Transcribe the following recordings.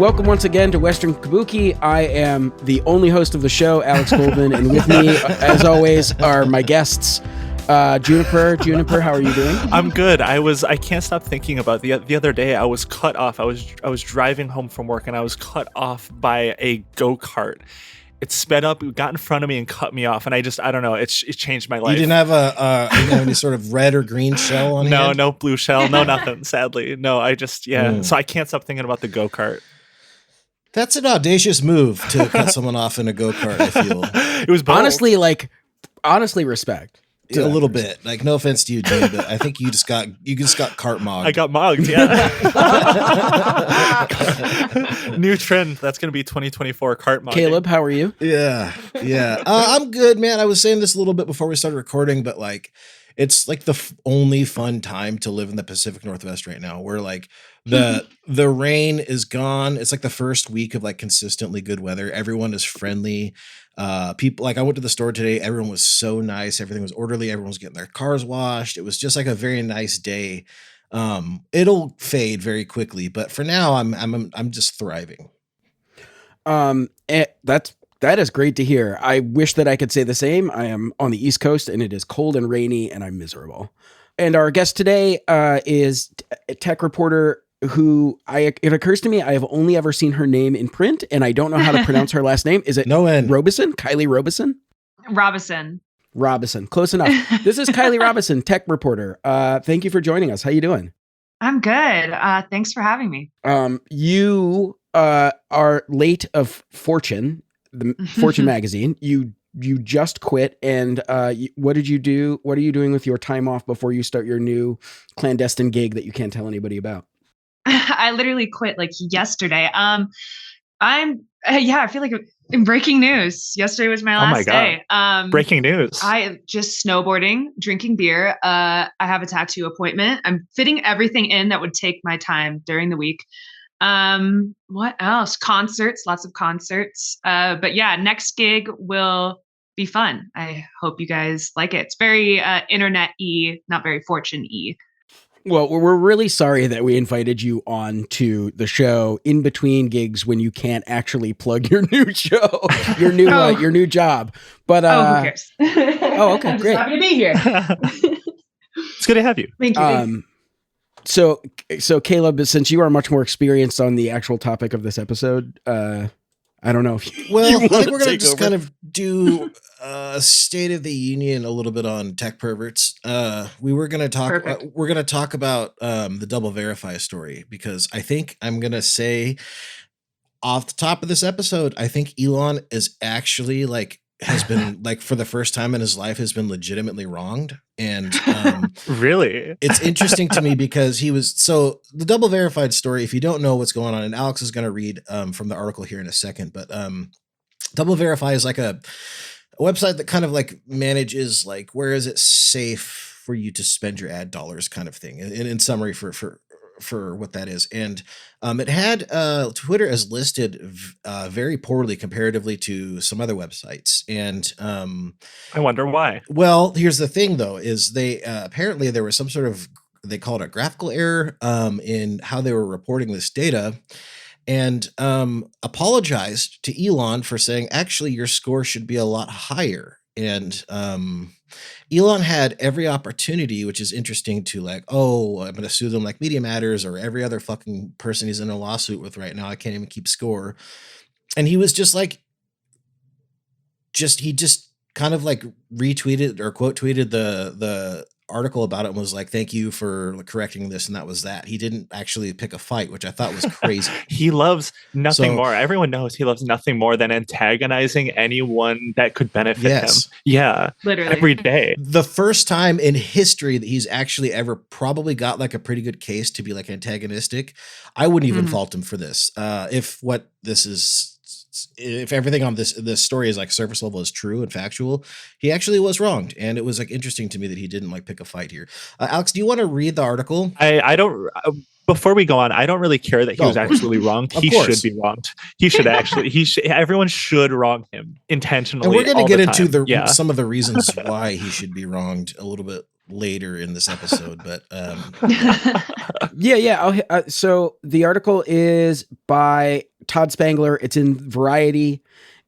welcome once again to Western Kabuki. I am the only host of the show, Alex Goldman, and with me, as always, are my guests, Juniper. Juniper, how are you doing? I'm good. I can't stop thinking about the other day. I was cut off. I was driving home from work, and I was cut off by a go-kart. It sped up, it got in front of me and cut me off, and I don't know. It changed my life. You didn't have any sort of red or green shell on hand? No blue shell, no nothing. Sadly, no. So I can't stop thinking about the go-kart. That's an audacious move to cut someone off in a go-kart. I feel it was bold. honestly respect. A little bit. Like, no offense to you, Jay, but I think you just got cart mogged. I got mogged, yeah. New trend. That's going to be 2024 cart mogging. Caleb, how are you? Yeah. I'm good, man. I was saying this a little bit before we started recording, but like, it's like the only fun time to live in the Pacific Northwest right now, where like the rain is gone. It's like the first week of like consistently good weather. Everyone is friendly. People, like, I went to the store today. Everyone was so nice. Everything was orderly. Everyone was getting their cars washed. It was just like a very nice day. It'll fade very quickly, but for now, I'm just thriving. That is great to hear. I wish that I could say the same. I am on the East Coast and it is cold and rainy and I'm miserable. And our guest today is a tech reporter who it occurs to me I have only ever seen her name in print and I don't know how to pronounce her last name. Is it Robison? Kylie Robison? Robison. Close enough. This is Kylie Robison, tech reporter. Thank you for joining us. How you doing? I'm good. Thanks for having me. You are late of Fortune, the Fortune magazine. You just quit, and what did you do? What are you doing with your time off before you start your new clandestine gig that you can't tell anybody about? I literally quit like yesterday. I feel like in breaking news. Yesterday was my last day. Breaking news. I just snowboarding, drinking beer. I have a tattoo appointment. I'm fitting everything in that would take my time during the week. What else? Concerts, lots of concerts. But yeah, next gig will be fun. I hope you guys like it. It's very internet-y, not very Fortune-y. Well, we're really sorry that we invited you on to the show in between gigs when you can't actually plug your new show, your new job. But who cares? Okay, I'm great. Just happy to be here. It's good to have you. Thank you. So Caleb, since you are much more experienced on the actual topic of this episode, I don't know if you I think we're going to just kind of do a State of the Union a little bit on tech perverts. We were going to talk. We're going to talk about the DoubleVerify story because I think I'm going to say off the top of this episode, I think Elon is actually has been for the first time in his life has been legitimately wronged. And really, it's interesting to me because the DoubleVerified story, if you don't know what's going on, and Alex is going to read from the article here in a second, but DoubleVerify is like a website that kind of manages where is it safe for you to spend your ad dollars kind of thing. In summary for what that is. And it had Twitter as listed very poorly comparatively to some other websites. And I wonder why. Well, here's the thing though, is they apparently there was some sort of, they call it a graphical error in how they were reporting this data, and apologized to Elon for saying, actually, your score should be a lot higher. And Elon had every opportunity, which is interesting, to I'm going to sue them like Media Matters or every other fucking person he's in a lawsuit with right now. I can't even keep score. And he was just he just kind of retweeted or quote tweeted the article about it and was like, thank you for correcting this. And that was that. He didn't actually pick a fight, which I thought was crazy. He loves nothing more. Everyone knows he loves nothing more than antagonizing anyone that could benefit him. Yeah. Literally. Every day. The first time in history that he's actually ever probably got a pretty good case to be antagonistic. I wouldn't even fault him for this. If everything on this story is surface level is true and factual, he actually was wronged. And it was interesting to me that he didn't pick a fight here. Alex, do you want to read the article? I don't, before we go on, I don't really care that he was actually wronged. He should be wronged. He should actually, everyone should wrong him intentionally. And we're going to get into some of the reasons why he should be wronged a little bit later in this episode, but so the article is by Todd Spangler. It's in Variety.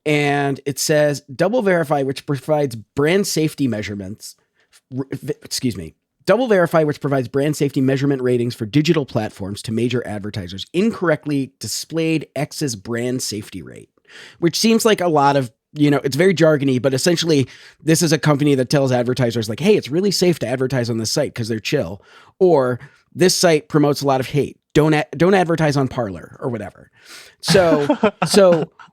And it says DoubleVerify, which provides brand safety measurements. DoubleVerify, which provides brand safety measurement ratings for digital platforms to major advertisers, incorrectly displayed X's brand safety rate, which seems like a lot of, it's very jargony, but essentially this is a company that tells advertisers like, hey, it's really safe to advertise on this site because they're chill. Or this site promotes a lot of hate. Don't advertise on Parler or whatever. So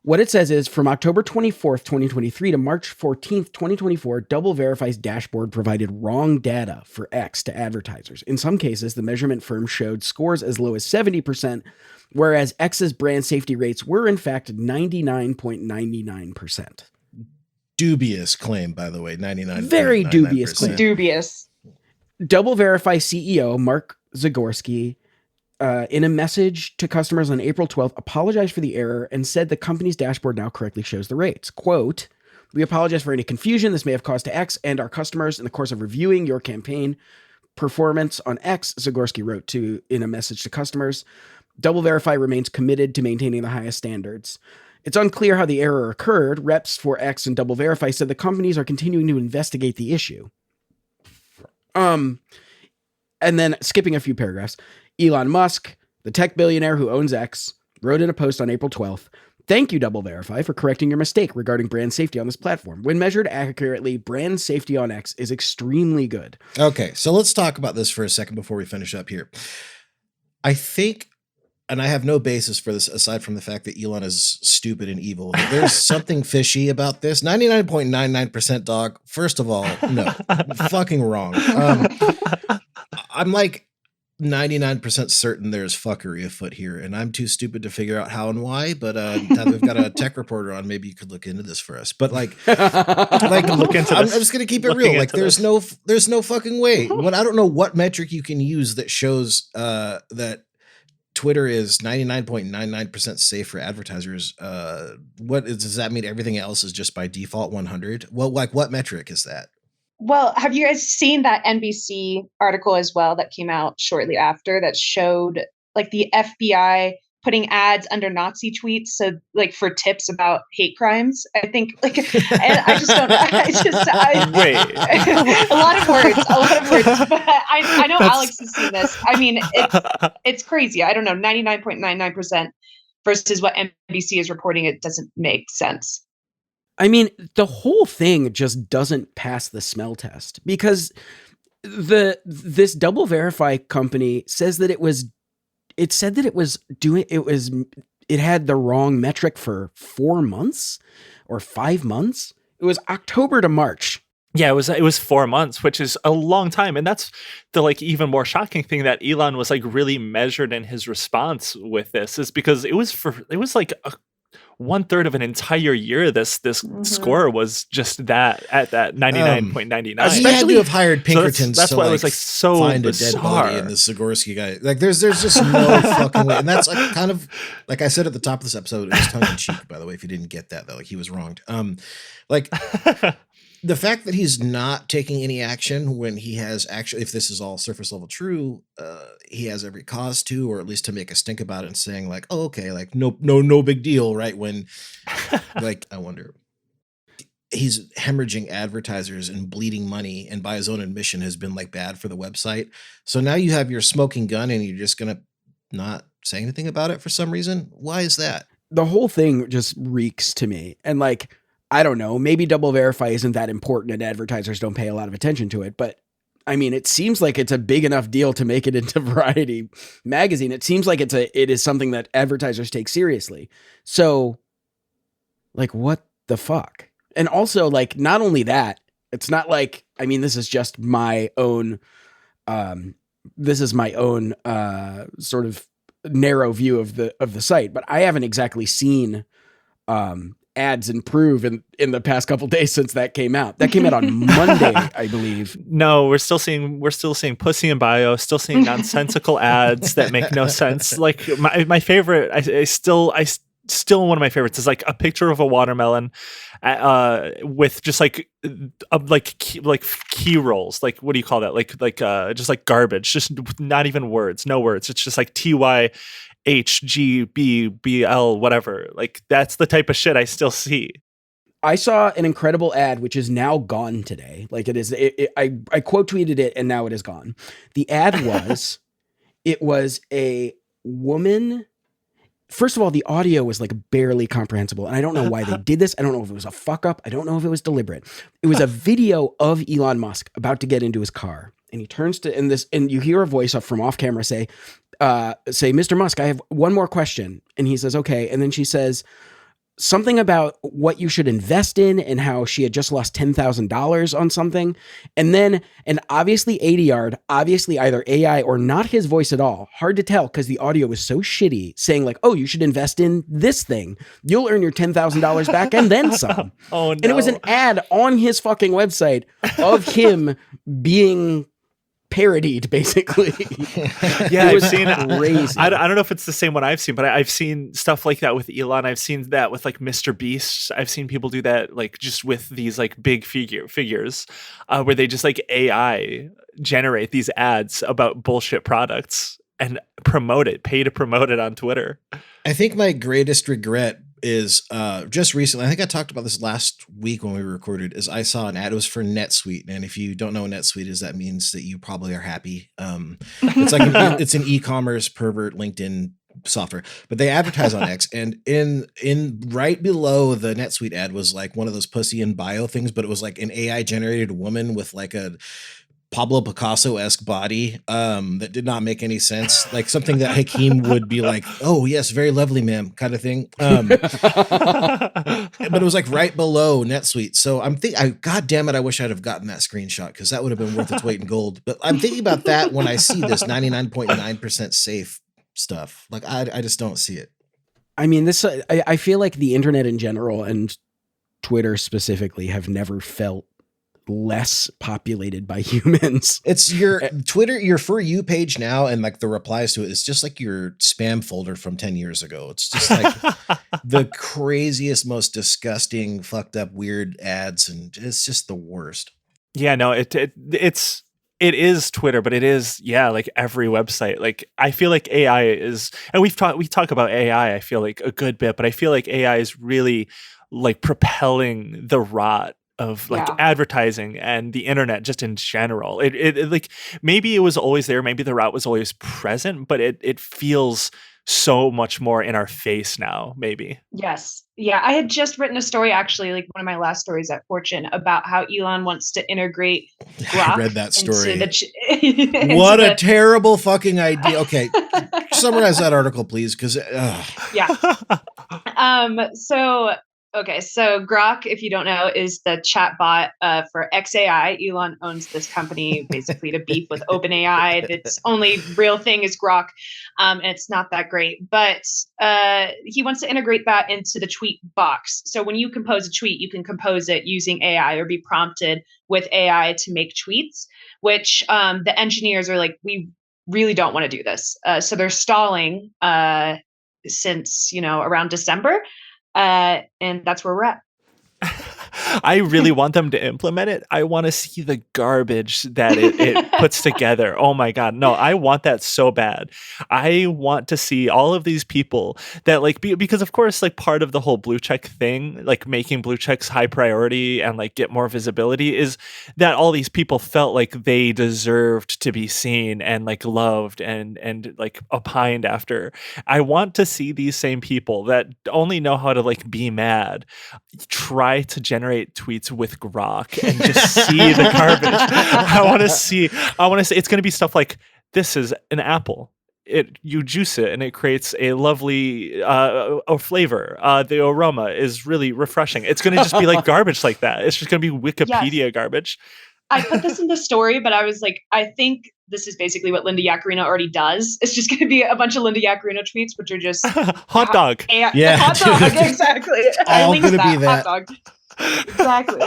what it says is from October 24th, 2023 to March 14th, 2024, DoubleVerify's dashboard provided wrong data for X to advertisers. In some cases, the measurement firm showed scores as low as 70%, whereas X's brand safety rates were in fact 99.99%. Dubious claim, by the way. 99. Very dubious claim. Dubious. DoubleVerify CEO Mark Zagorski, in a message to customers on April 12th, apologized for the error and said the company's dashboard now correctly shows the rates. Quote, "We apologize for any confusion this may have caused to X and our customers in the course of reviewing your campaign performance on X," Zagorski wrote in a message to customers. DoubleVerify remains committed to maintaining the highest standards. It's unclear how the error occurred. Reps for X and DoubleVerify said the companies are continuing to investigate the issue. And then skipping a few paragraphs, Elon Musk, the tech billionaire who owns X, wrote in a post on April 12th, "Thank you, DoubleVerify, for correcting your mistake regarding brand safety on this platform. When measured accurately, brand safety on X is extremely good." Okay, so let's talk about this for a second before we finish up here. I think, and I have no basis for this aside from the fact that Elon is stupid and evil, there's something fishy about this. 99.99% dog. First of all, no, fucking wrong. I'm like 99% certain there's fuckery afoot here, and I'm too stupid to figure out how and why. But now that we've got a tech reporter on, maybe you could look into this for us. But look into this. I'm just gonna keep it real. Like, there's no fucking way. I don't know what metric you can use that shows that Twitter is 99.99% safe for advertisers. Does that mean everything else is just by default 100? Well, like, what metric is that? Well, have you guys seen that NBC article as well that came out shortly after that showed like the FBI putting ads under Nazi tweets, so like for tips about hate crimes? I think like, and I just don't. Wait. a lot of words. But I know Alex has seen this. I mean, it's crazy. I don't know, 99.99% versus what NBC is reporting. It doesn't make sense. I mean, the whole thing just doesn't pass the smell test because this DoubleVerify company says that it had the wrong metric for 4 months or 5 months. It was October to March. Yeah, it was 4 months, which is a long time. And that's the like even more shocking thing, that Elon was like really measured in his response with this, is because it was like 1/3 of an entire year. This score was just that at that 99.99. He had to have hired Pinkertons. So that's why it was like so find bizarre. a dead body in the Zagorski guy. Like there's just no fucking way. And that's like kind of like I said at the top of this episode. It was tongue in cheek, by the way. If you didn't get that, though, like he was wronged. Like the fact that he's not taking any action when he has actually, if this is all surface level true, he has every cause to, or at least to make a stink about it and saying like, oh, okay, like no big deal, right? When like, I wonder, he's hemorrhaging advertisers and bleeding money, and by his own admission has been like bad for the website. So now you have your smoking gun and you're just going to not say anything about it for some reason. Why is that? The whole thing just reeks to me. And like, I don't know, maybe DoubleVerify isn't that important and advertisers don't pay a lot of attention to it, but I mean, it seems like it's a big enough deal to make it into Variety magazine. It seems like it is something that advertisers take seriously. So like, what the fuck? And also like, not only that, it's not like, I mean, this is just my own, sort of narrow view of the site, but I haven't exactly seen, ads improve in the past couple days since that came out. That came out on Monday, I believe. No, we're still seeing pussy in bio, still seeing nonsensical ads that make no sense. Like my favorite, I still one of my favorites is like a picture of a watermelon with just like key rolls. Like, what do you call that? Like just like garbage, just not even words, no words. It's just like TY HGBBL, whatever. Like that's the type of shit I still see. I saw an incredible ad, which is now gone today. Like it is, I quote tweeted it and now it is gone. The ad was, it was a woman. First of all, the audio was like barely comprehensible. And I don't know why they did this. I don't know if it was a fuck up. I don't know if it was deliberate. It was a video of Elon Musk about to get into his car. And he turns to, and you hear a voice up from off camera say, Mr. Musk, I have one more question. And he says, okay. And then she says something about what you should invest in and how she had just lost $10,000 on something. And then, and obviously ADR'd, obviously either AI or not his voice at all. Hard to tell because the audio was so shitty, saying like, oh, you should invest in this thing. You'll earn your $10,000 back and then some. Oh, no. And it was an ad on his fucking website of him being parodied, basically. Yeah, It was I've seen crazy. I don't know if it's the same one I've seen, but I've seen stuff like that with Elon. I've seen that with like Mr. Beast. I've seen people do that like just with these like big figures where they just like AI generate these ads about bullshit products and pay to promote it on Twitter. I think my greatest regret is just recently, I think I talked about this last week when we recorded, is I saw an ad. It was for NetSuite. And if you don't know what NetSuite is, that means that you probably are happy. It's like it's an e-commerce pervert LinkedIn software, but they advertise on X, and in right below the NetSuite ad was like one of those pussy in bio things, but it was like an AI generated woman with like a Pablo Picasso-esque body that did not make any sense. Like something that Hakeem would be like, oh yes, very lovely, ma'am, kind of thing. But it was like right below NetSuite. So I'm thinking, God damn it, I wish I'd have gotten that screenshot because that would have been worth its weight in gold. But I'm thinking about that when I see this 99.9% safe stuff. Like I just don't see it. I mean, I feel like the internet in general and Twitter specifically have never felt less populated by humans. It's your Twitter, your For You page now, and like the replies to it is just like your spam folder from 10 years ago. It's just like the craziest, most disgusting, fucked up, weird ads, and it's just the worst. Yeah, no, it is Twitter, but it is, yeah, like every website. Like I feel like AI is, and we talk about AI, I feel like a good bit, but I feel like AI is really like propelling the rot of like advertising and the internet just in general. It like maybe it was always there, maybe the route was always present, but it feels so much more in our face now, maybe. Yes. Yeah. I had just written a story, actually, like one of my last stories at Fortune, about how Elon wants to integrate Grok. I read that story. What a terrible fucking idea. Okay. Summarize that article, please. Because yeah. So Grok, if you don't know, is the chat bot for XAI. Elon owns this company basically to beef with OpenAI. Its only real thing is Grok, and it's not that great. But he wants to integrate that into the tweet box. So when you compose a tweet, you can compose it using AI or be prompted with AI to make tweets, which the engineers are like, we really don't want to do this. So they're stalling since, around December. And that's where we're at. I really want them to implement it. I want to see the garbage that it puts together. Oh my God. No, I want that so bad. I want to see all of these people that like, because of course, like part of the whole blue check thing, like making blue checks high priority and like get more visibility is that all these people felt like they deserved to be seen and like loved and like opined after. I want to see these same people that only know how to like be mad try to generate tweets with Grok and just see the garbage. I want to see it's going to be stuff like, this is an apple. You juice it and it creates a lovely flavor. The aroma is really refreshing. It's going to just be like garbage like that. It's just going to be Wikipedia garbage. I put this in the story, but I was like, I think this is basically what Linda Yaccarino already does. It's just going to be a bunch of Linda Yaccarino tweets, which are just hot dog. Hot dog, exactly. It's all going to be that. Hot dog. Exactly.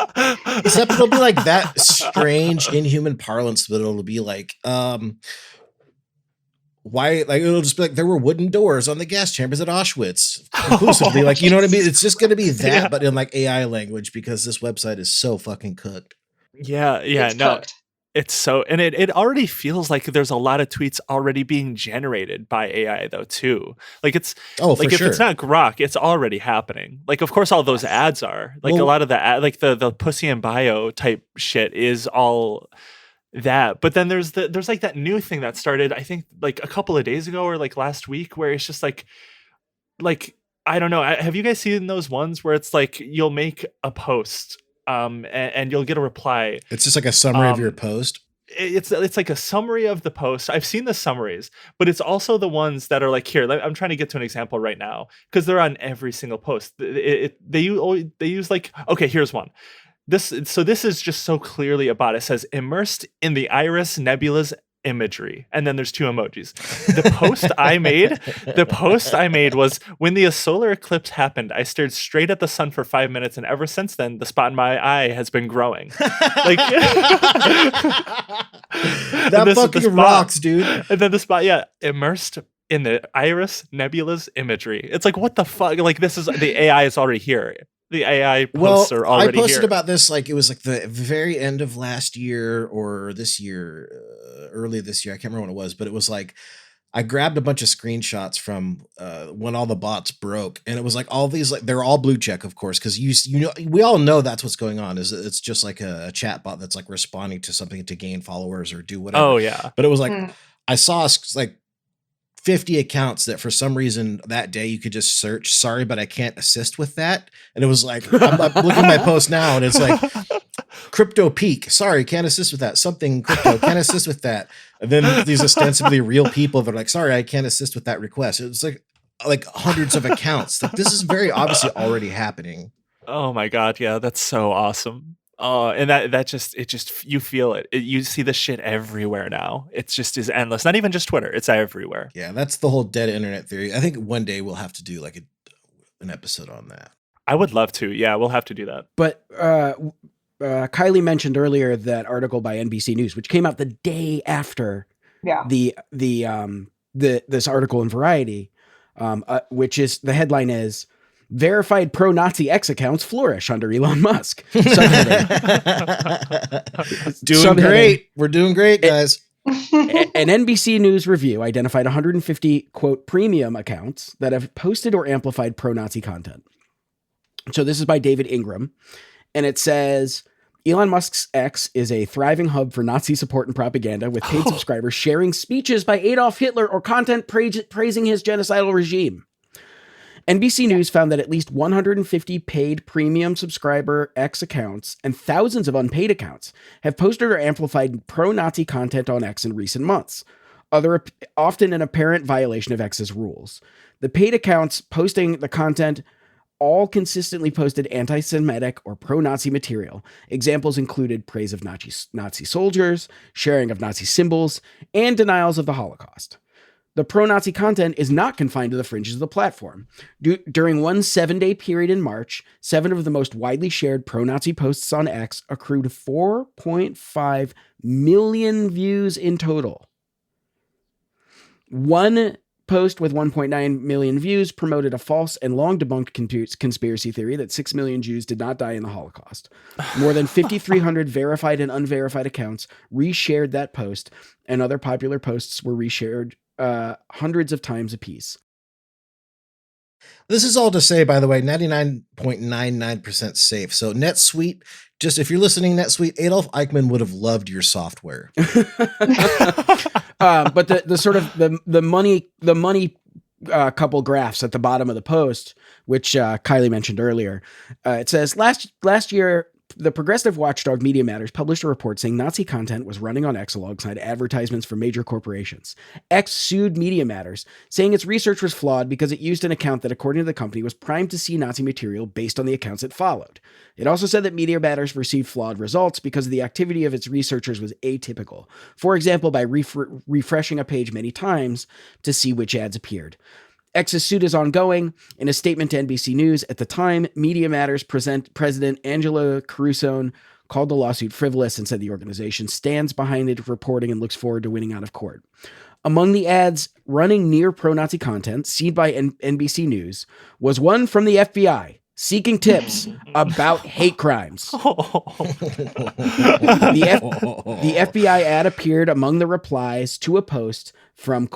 Except it'll be like that strange inhuman parlance, but it'll be like, why? Like it'll just be like there were wooden doors on the gas chambers at Auschwitz. Conclusively, like you know what I mean? It's just going to be that, but in like AI language because this website is so fucking cooked. Yeah, it's no. cooked. It's so, and it already feels like there's a lot of tweets already being generated by AI though too. Like it's Oh, for like if sure. it's not grok, it's already happening. Like of course all those ads are like a Well- lot of the like the pussy and bio type shit is all that. But then there's like that new thing that started I think like a couple of days ago or like last week where it's just like I don't know. Have you guys seen those ones where it's like you'll make a post and you'll get a reply. It's just like a summary of your post. It's like a summary of the post. I've seen the summaries, but it's also the ones that are like here. I'm trying to get to an example right now because they're on every single post. They use like, okay, here's one. This is just so clearly about it. It says immersed in the Iris Nebula's imagery, and then there's two emojis. The post I made was when the solar eclipse happened, I stared straight at the sun for 5 minutes, and ever since then the spot in my eye has been growing. Like that fucking rocks, dude. And then the spot, yeah, immersed in the Iris Nebula's imagery. It's like, what the fuck? Like this is the AI is already here. The AI posts are already I posted here. about this like it was like the very end of last year or this year, early this year. I can't remember when it was, but it was like I grabbed a bunch of screenshots from when all the bots broke, and it was like all these like they're all blue check, of course, because you know we all know that's what's going on. Is it's just like a chat bot that's like responding to something to gain followers or do whatever. Oh yeah, but it was like I saw like 50 accounts that for some reason that day you could just search, sorry, but I can't assist with that. And it was like, I'm looking at my post now and it's like crypto peak. Sorry, can't assist with that. Something crypto, can't assist with that. And then these ostensibly real people that are like, sorry, I can't assist with that request. It's like hundreds of accounts. Like this is very obviously already happening. Oh my God. Yeah. That's so awesome. And that just you feel it. You see this shit everywhere now. It's just is endless. Not even just Twitter. It's everywhere. Yeah, that's the whole dead internet theory. I think one day we'll have to do like an episode on that. I would love to. Yeah, we'll have to do that. But Kylie mentioned earlier that article by NBC News, which came out the day after this article in Variety, which is the headline is verified pro-Nazi X accounts flourish under Elon Musk. Doing great. We're doing great, guys. An NBC News review identified 150, quote, premium accounts that have posted or amplified pro-Nazi content. So this is by David Ingram. And it says, Elon Musk's X is a thriving hub for Nazi support and propaganda, with paid subscribers sharing speeches by Adolf Hitler or content praising his genocidal regime. NBC News found that at least 150 paid premium subscriber X accounts and thousands of unpaid accounts have posted or amplified pro-Nazi content on X in recent months, often an apparent violation of X's rules. The paid accounts posting the content all consistently posted anti-Semitic or pro-Nazi material. Examples included praise of Nazi soldiers, sharing of Nazi symbols, and denials of the Holocaust. The pro-Nazi content is not confined to the fringes of the platform. During one 7-day period in March, 7 of the most widely shared pro-Nazi posts on X accrued 4.5 million views in total. One post with 1.9 million views promoted a false and long debunked conspiracy theory that 6 million Jews did not die in the Holocaust. More than 5,300 verified and unverified accounts reshared that post, and other popular posts were reshared hundreds of times apiece. This is all to say, by the way, 99.99% safe. So NetSuite, just if you're listening, NetSuite, Adolf Eichmann would have loved your software. But the sort of the money couple graphs at the bottom of the post, which Kylie mentioned earlier, it says last year, the progressive watchdog Media Matters published a report saying Nazi content was running on X alongside advertisements for major corporations. X sued Media Matters, saying its research was flawed because it used an account that, according to the company, was primed to see Nazi material based on the accounts it followed. It also said that Media Matters received flawed results because the activity of its researchers was atypical. For example, by refreshing a page many times to see which ads appeared. X's suit is ongoing. In a statement to NBC News at the time, Media Matters President Angela Carusone called the lawsuit frivolous and said the organization stands behind its reporting and looks forward to winning out of court. Among the ads running near pro-Nazi content seen by NBC News was one from the FBI seeking tips about hate crimes. The FBI ad appeared among the replies to a post from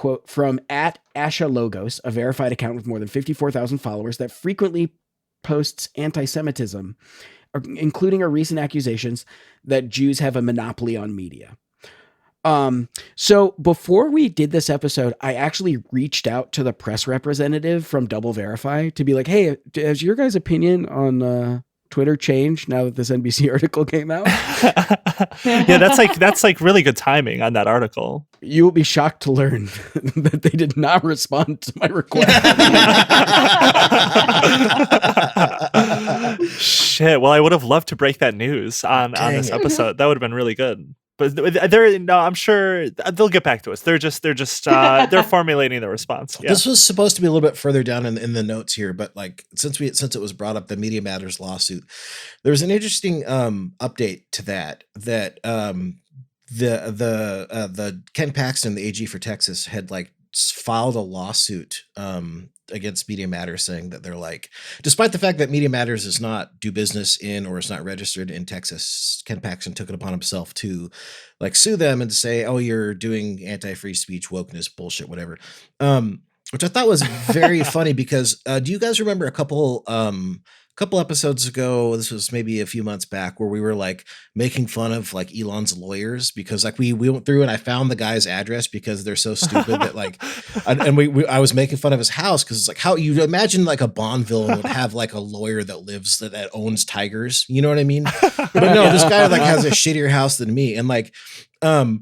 at Asha Logos, a verified account with more than 54,000 followers that frequently posts anti-Semitism, including recent accusations that Jews have a monopoly on media. So before we did this episode, I actually reached out to the press representative from DoubleVerify to be like, hey, has your guys' opinion on Twitter changed now that this NBC article came out? Yeah, that's like really good timing on that article. You will be shocked to learn that they did not respond to my request. Shit. Well, I would have loved to break that news on this episode. That would have been really good. But I'm sure they'll get back to us. They're formulating the response. Yeah. This was supposed to be a little bit further down in the notes here, but like since it was brought up, the Media Matters lawsuit, there was an interesting update to that the Ken Paxton, the AG for Texas, had like filed a lawsuit against Media Matters, saying that they're like, despite the fact that Media Matters does not do business in or is not registered in Texas, Ken Paxton took it upon himself to like sue them and say, oh, you're doing anti-free speech, wokeness, bullshit, whatever. Which I thought was very funny because do you guys remember a couple episodes ago, this was maybe a few months back, where we were like making fun of like Elon's lawyers because like we went through and I found the guy's address because they're so stupid that like, I was making fun of his house because it's like how you imagine like a Bond villain would have like a lawyer that lives that owns tigers, you know what I mean? But no, this guy like has a shittier house than me, and like the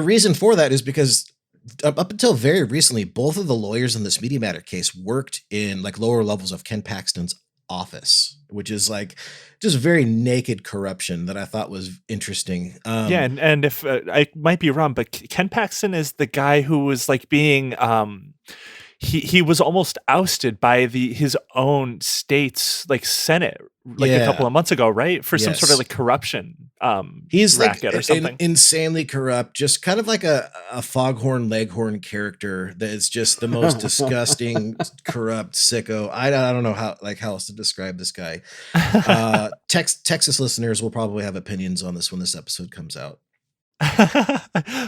reason for that is because up until very recently, both of the lawyers in this Media Matter case worked in like lower levels of Ken Paxton's office, which is like just very naked corruption that I thought was interesting. And if I might be wrong, but Ken Paxton is the guy who was like being he was almost ousted by his own state's like Senate a couple of months ago, right? For some sort of like corruption he's racket like or something. Insanely corrupt, just kind of like a foghorn leghorn character that is just the most disgusting corrupt sicko. I don't know how else to describe this guy. Texas listeners will probably have opinions on this when this episode comes out.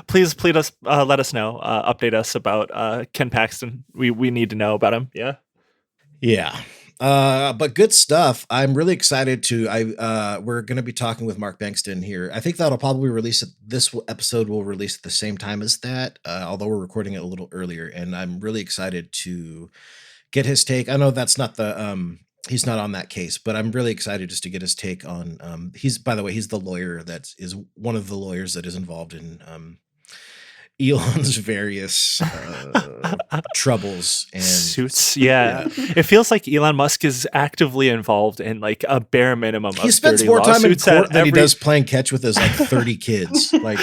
Please let us know, update us about Ken Paxton. We need to know about him. Yeah. But good stuff. I'm really excited to we're going to be talking with Mark Bankston here. I think that'll probably release this episode will release at the same time as that, although we're recording it a little earlier, and I'm really excited to get his take. I know that's not the he's not on that case, but I'm really excited just to get his take on he's the lawyer that is one of the lawyers that is involved in Elon's various troubles and suits. Yeah. It feels like Elon Musk is actively involved in like a bare minimum. He spends more time in court than he does playing catch with his like 30 kids. Like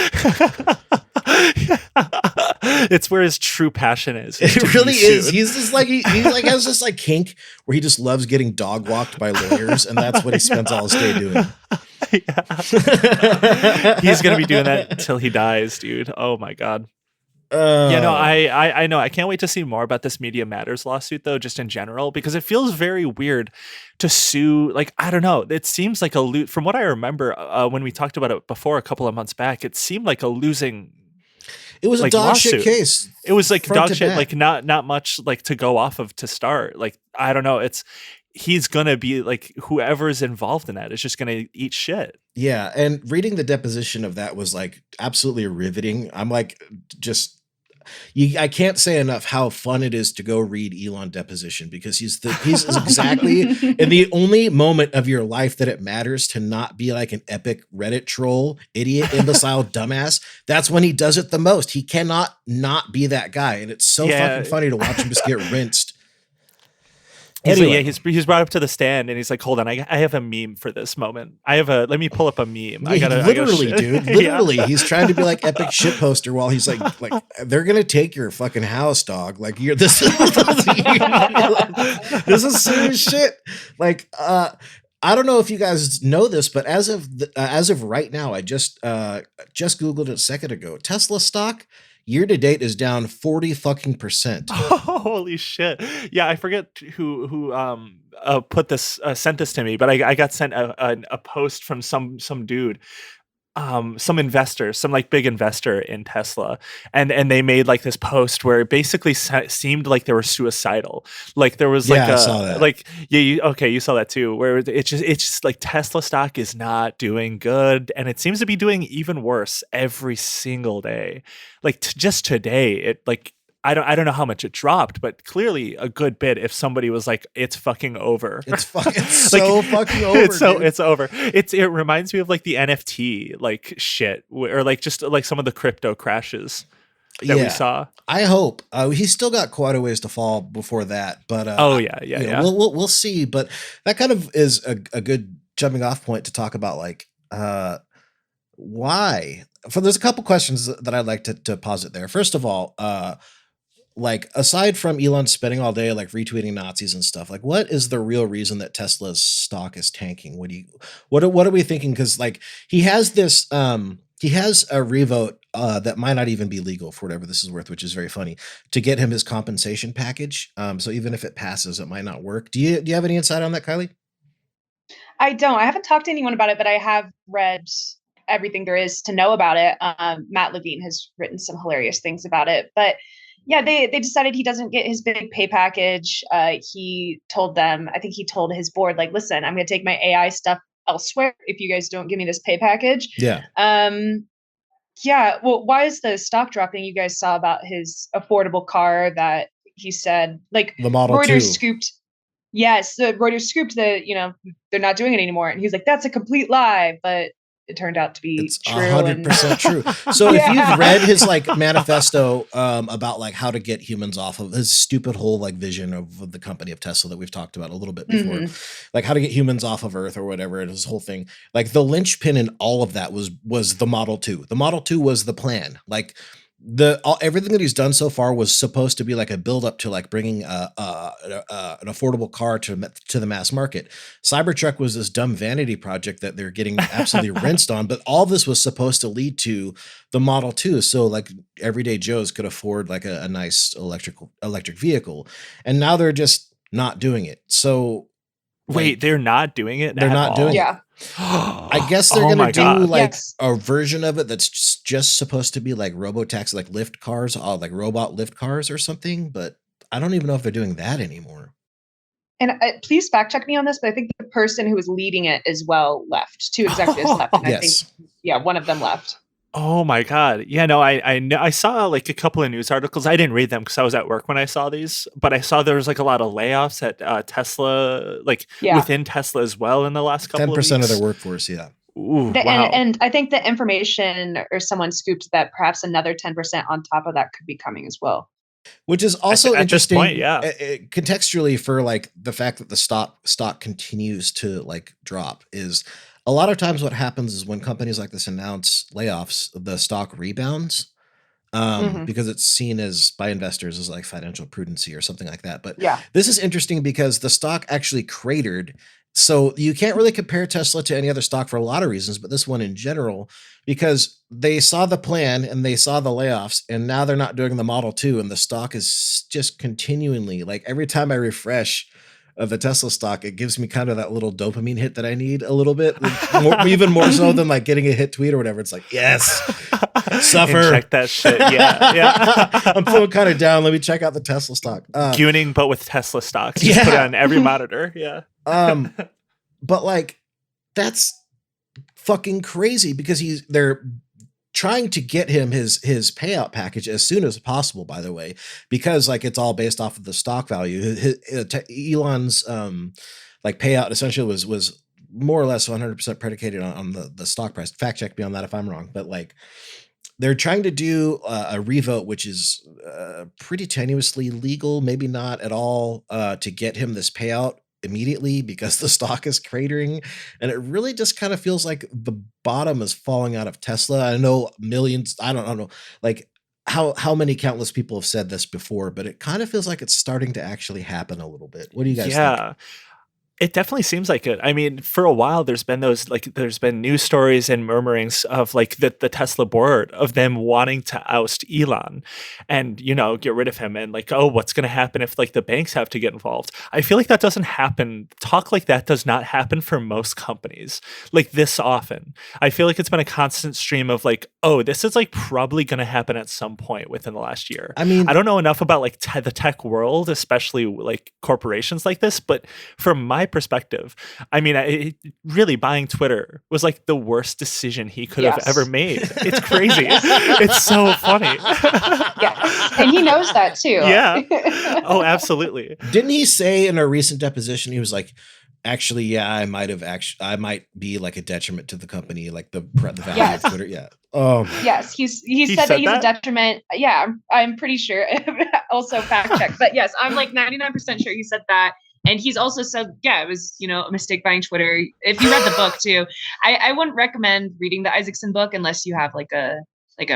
it's where his true passion is. It really is. He's just like he like has this like kink where he just loves getting dog walked by lawyers, and that's what he spends all his day doing. He's gonna be doing that until he dies, dude. Oh my god. I know. I can't wait to see more about this Media Matters lawsuit, though, just in general, because it feels very weird to sue. Like, I don't know. It seems like from what I remember when we talked about it before a couple of months back, it seemed like a losing. It was like, a dog shit case. It was like dog shit, like not much like to go off of to start. Like, I don't know. He's gonna be like whoever's involved in that is just gonna eat shit. Yeah, and reading the deposition of that was like absolutely riveting. I'm like I can't say enough how fun it is to go read Elon deposition, because he's exactly in the only moment of your life that it matters to not be like an epic Reddit troll, idiot, imbecile, dumbass. That's when he does it the most. He cannot not be that guy, and it's so fucking funny to watch him just get rinsed. Anyway. He's brought up to the stand and he's like, hold on, I have a meme for this moment. Let me pull up a meme. Literally, he's trying to be like epic shit poster while he's like they're gonna take your fucking house, dog. Like this is serious shit. Like I don't know if you guys know this, but as of right now, I just Googled it a second ago. Tesla stock year to date is down 40% Holy shit! Yeah, I forget who put this sent this to me, but I got sent a post from some dude, some investor, some like big investor in Tesla, and they made like this post where it basically seemed like they were suicidal. Like there was like I saw that. like you saw that too, where it's just like Tesla stock is not doing good, and it seems to be doing even worse every single day. Like just today, it like. I don't know how much it dropped, but clearly a good bit. If somebody was like, "It's fucking over," It's so fucking over. It's over. It reminds me of like the NFT like shit, or like just like some of the crypto crashes that we saw. I hope he's still got quite a ways to fall before that, but we'll see. But that kind of is a good jumping off point to talk about like why. There's a couple questions that I'd like to posit there. First of all, like aside from Elon spending all day like retweeting Nazis and stuff, like what is the real reason that Tesla's stock is tanking? What are we thinking? Because like he has this he has a revote that might not even be legal for whatever this is worth, which is very funny, to get him his compensation package. So even if it passes, it might not work. Do you have any insight on that, Kylie? I don't. I haven't talked to anyone about it, but I have read everything there is to know about it. Matt Levine has written some hilarious things about it, but yeah, they decided he doesn't get his big pay package. He told them, I think he told his board, like, listen, I'm going to take my AI stuff elsewhere if you guys don't give me this pay package. Yeah. Yeah. Well, why is the stock dropping? You guys saw about his affordable car that he said, like, the Model Reuters 2. scooped. Yes, the Reuters scooped that, they're not doing it anymore. And he's like, that's a complete lie. But it turned out to be true. 100% true. So if you've read his like manifesto about like how to get humans off of his stupid whole like vision of the company of Tesla that we've talked about a little bit before, like how to get humans off of Earth or whatever, and his whole thing, like the linchpin in all of that was the Model 2. The Model 2 was the plan. Like everything that he's done so far was supposed to be like a build up to like bringing an affordable car to the mass market. Cybertruck was this dumb vanity project that they're getting absolutely rinsed on, but all this was supposed to lead to the Model 2. So like everyday Joes could afford like a nice electric vehicle, and now they're just not doing it. So wait, they're not doing it. They're not doing it. I guess they're gonna do like a version of it that's just supposed to be like robotaxi, like lift cars, like robot lift cars or something. But I don't even know if they're doing that anymore. And please fact check me on this, but I think the person who was leading it as well left. 2 executives left, and yes. I think one of them left. Oh my God. Yeah, no, I saw like a couple of news articles. I didn't read them because I was at work when I saw these, but I saw there was like a lot of layoffs at Tesla, like within Tesla as well in the last couple of weeks. 10% of their workforce, yeah. Ooh, wow. And I think the information or someone scooped that perhaps another 10% on top of that could be coming as well. Which is also interesting at this point, contextually for like the fact that the stock continues to like drop is a lot of times what happens is when companies like this announce layoffs, the stock rebounds because it's seen as by investors as like financial prudency or something like that. But this is interesting because the stock actually cratered. So you can't really compare Tesla to any other stock for a lot of reasons, but this one in general, because they saw the plan and they saw the layoffs, and now they're not doing the Model 2, and the stock is just continually, like every time I refresh of the Tesla stock, it gives me kind of that little dopamine hit that I need a little bit, even more so than like getting a hit tweet or whatever. It's like, yes, suffer. Check that shit. Yeah. I'm feeling kind of down. Let me check out the Tesla stock. Gooning, but with Tesla stocks. Just put it on every monitor. Yeah. But like, that's fucking crazy because they're trying to get him his payout package as soon as possible, by the way, because like it's all based off of the stock value. Elon's like payout essentially was more or less 100% predicated on the stock price. Fact check me on that if I'm wrong, but like they're trying to do a revote, which is pretty tenuously legal, maybe not at all, to get him this payout immediately because the stock is cratering, and it really just kind of feels like the bottom is falling out of Tesla. I know millions, I don't know like how many countless people have said this before, but it kind of feels like it's starting to actually happen a little bit. What do you guys think? It definitely seems like it. I mean, for a while, there's been news stories and murmurings of like the Tesla board of them wanting to oust Elon and, get rid of him. And like, oh, what's going to happen if like the banks have to get involved? I feel like that doesn't happen. Talk like that does not happen for most companies like this often. I feel like it's been a constant stream of like, oh, this is like probably going to happen at some point within the last year. I mean, I don't know enough about like the tech world, especially like corporations like this, but from my perspective, I mean, really buying Twitter was like the worst decision he could have ever made. It's crazy. It's so funny. Yeah, and he knows that too. Yeah. Oh, absolutely. Didn't he say in a recent deposition, he was like, actually, yeah, I might be like a detriment to the company, like the value of Twitter. Yeah. Yes, he said that he's a detriment. Yeah, I'm pretty sure. Also fact check, but yes, I'm like 99% sure he said that. And he's also said, yeah, it was, a mistake buying Twitter. If you read the book too, I wouldn't recommend reading the Isaacson book unless you have like a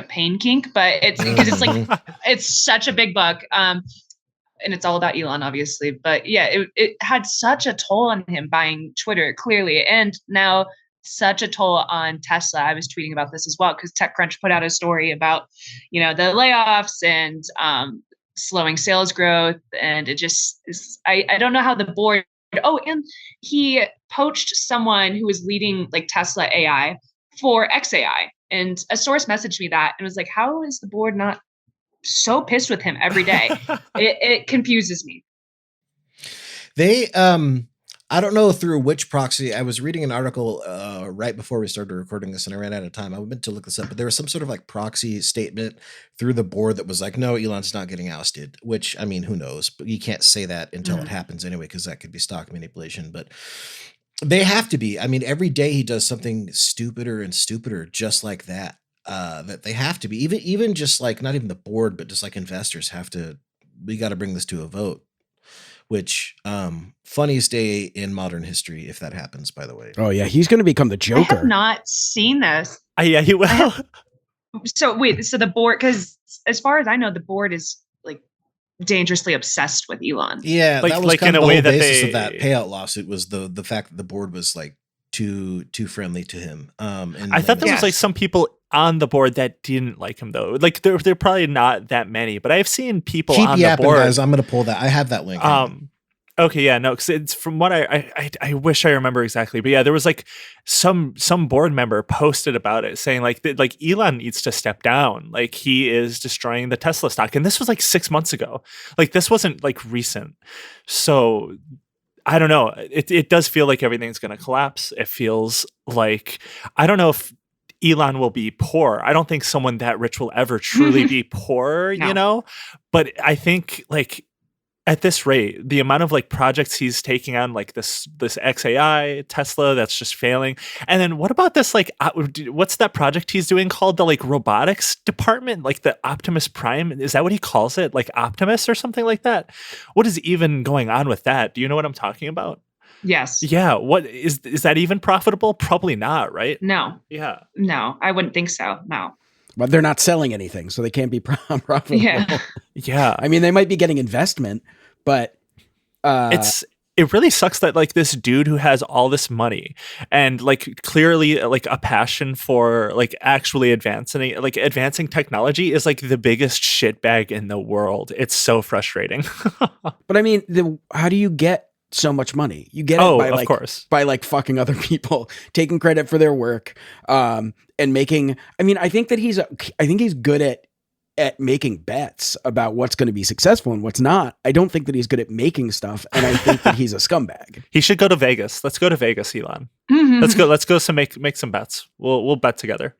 pain kink, but it's because it's like, it's such a big book. And it's all about Elon, obviously. But yeah, it had such a toll on him buying Twitter, clearly. And now such a toll on Tesla. I was tweeting about this as well because TechCrunch put out a story about, the layoffs and slowing sales growth. And it just is, I don't know how the board, and he poached someone who was leading like Tesla AI for XAI. And a source messaged me that and was like, how is the board not so pissed with him every day? It confuses me. They, I don't know through which proxy. I was reading an article right before we started recording this, and I ran out of time. I meant to look this up, but there was some sort of like proxy statement through the board that was like, "No, Elon's not getting ousted." Which, I mean, who knows? But you can't say that until it happens anyway, because that could be stock manipulation. But they have to be. I mean, every day he does something stupider and stupider, just like that. That they have to be. Even just like not even the board, but just like investors have to. We got to bring this to a vote. Which funniest day in modern history if that happens, by the way. Oh yeah, he's going to become the Joker. I have not seen this. Yeah, he will. So wait, so the board, because as far as I know, the board is like dangerously obsessed with Elon. Yeah, like, that was like kind in of a the way whole that basis they of that payout lawsuit was the fact that the board was like too friendly to him. And I thought there was Yes. like some people on the board that didn't like him though. Like there probably not that many, but I've seen people keep on the yapping, board. guys. I'm going to pull that. I have that link. Okay, yeah, no, because it's from what I wish I remember exactly, but yeah, there was like some board member posted about it saying like Elon needs to step down, like he is destroying the Tesla stock, and this was like 6 months ago, like this wasn't like recent, so I don't know. It does feel like everything's gonna collapse. It feels like I don't know if Elon will be poor. I don't think someone that rich will ever truly be poor, No. But I think like at this rate, the amount of like projects he's taking on, like this XAI Tesla that's just failing, and then what about this like what's that project he's doing called, the like robotics department, like the Optimus Prime? Is that what he calls it, like Optimus or something like that? What is even going on with that? Do you know what I'm talking about? Yes. Yeah. What is that even profitable? Probably not, right? No. Yeah. No, I wouldn't think so. No. But they're not selling anything, so they can't be profitable. Yeah. Yeah. I mean, they might be getting investment, but it really sucks that like this dude who has all this money and like clearly like a passion for like actually advancing technology is like the biggest shitbag in the world. It's so frustrating. But I mean, how do you get so much money? You get it by of like course. by like fucking other people, taking credit for their work, and making. I mean, I think he's good at making bets about what's going to be successful and what's not. I don't think that he's good at making stuff, and I think that he's a scumbag. He should go to Vegas. Let's go to Vegas, Elon. Let's go make some bets. We'll bet together.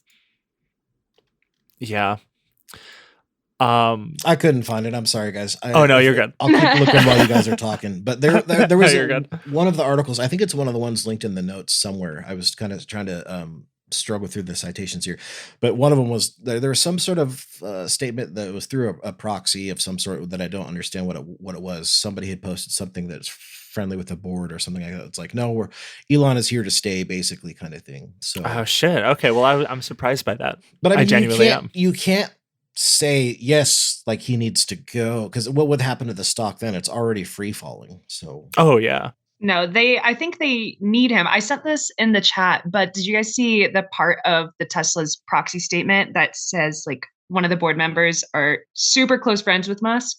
Yeah. I couldn't find it. I'm sorry, guys. No, you're good. I'll keep looking while you guys are talking. But there was You're good. one of the articles. I think it's one of the ones linked in the notes somewhere. I was kind of trying to struggle through the citations here, but one of them was there was some sort of statement that was through a proxy of some sort that I don't understand what it was. Somebody had posted something that's friendly with the board or something like that. It's like, no, Elon is here to stay, basically, kind of thing. So Oh shit. Okay. Well, I'm surprised by that. but I mean, genuinely am. You can't say yes, like he needs to go, because what would happen to the stock then? It's already free falling. So Oh yeah. No, I think they need him. I sent this in the chat, but did you guys see the part of the Tesla's proxy statement that says like one of the board members are super close friends with Musk,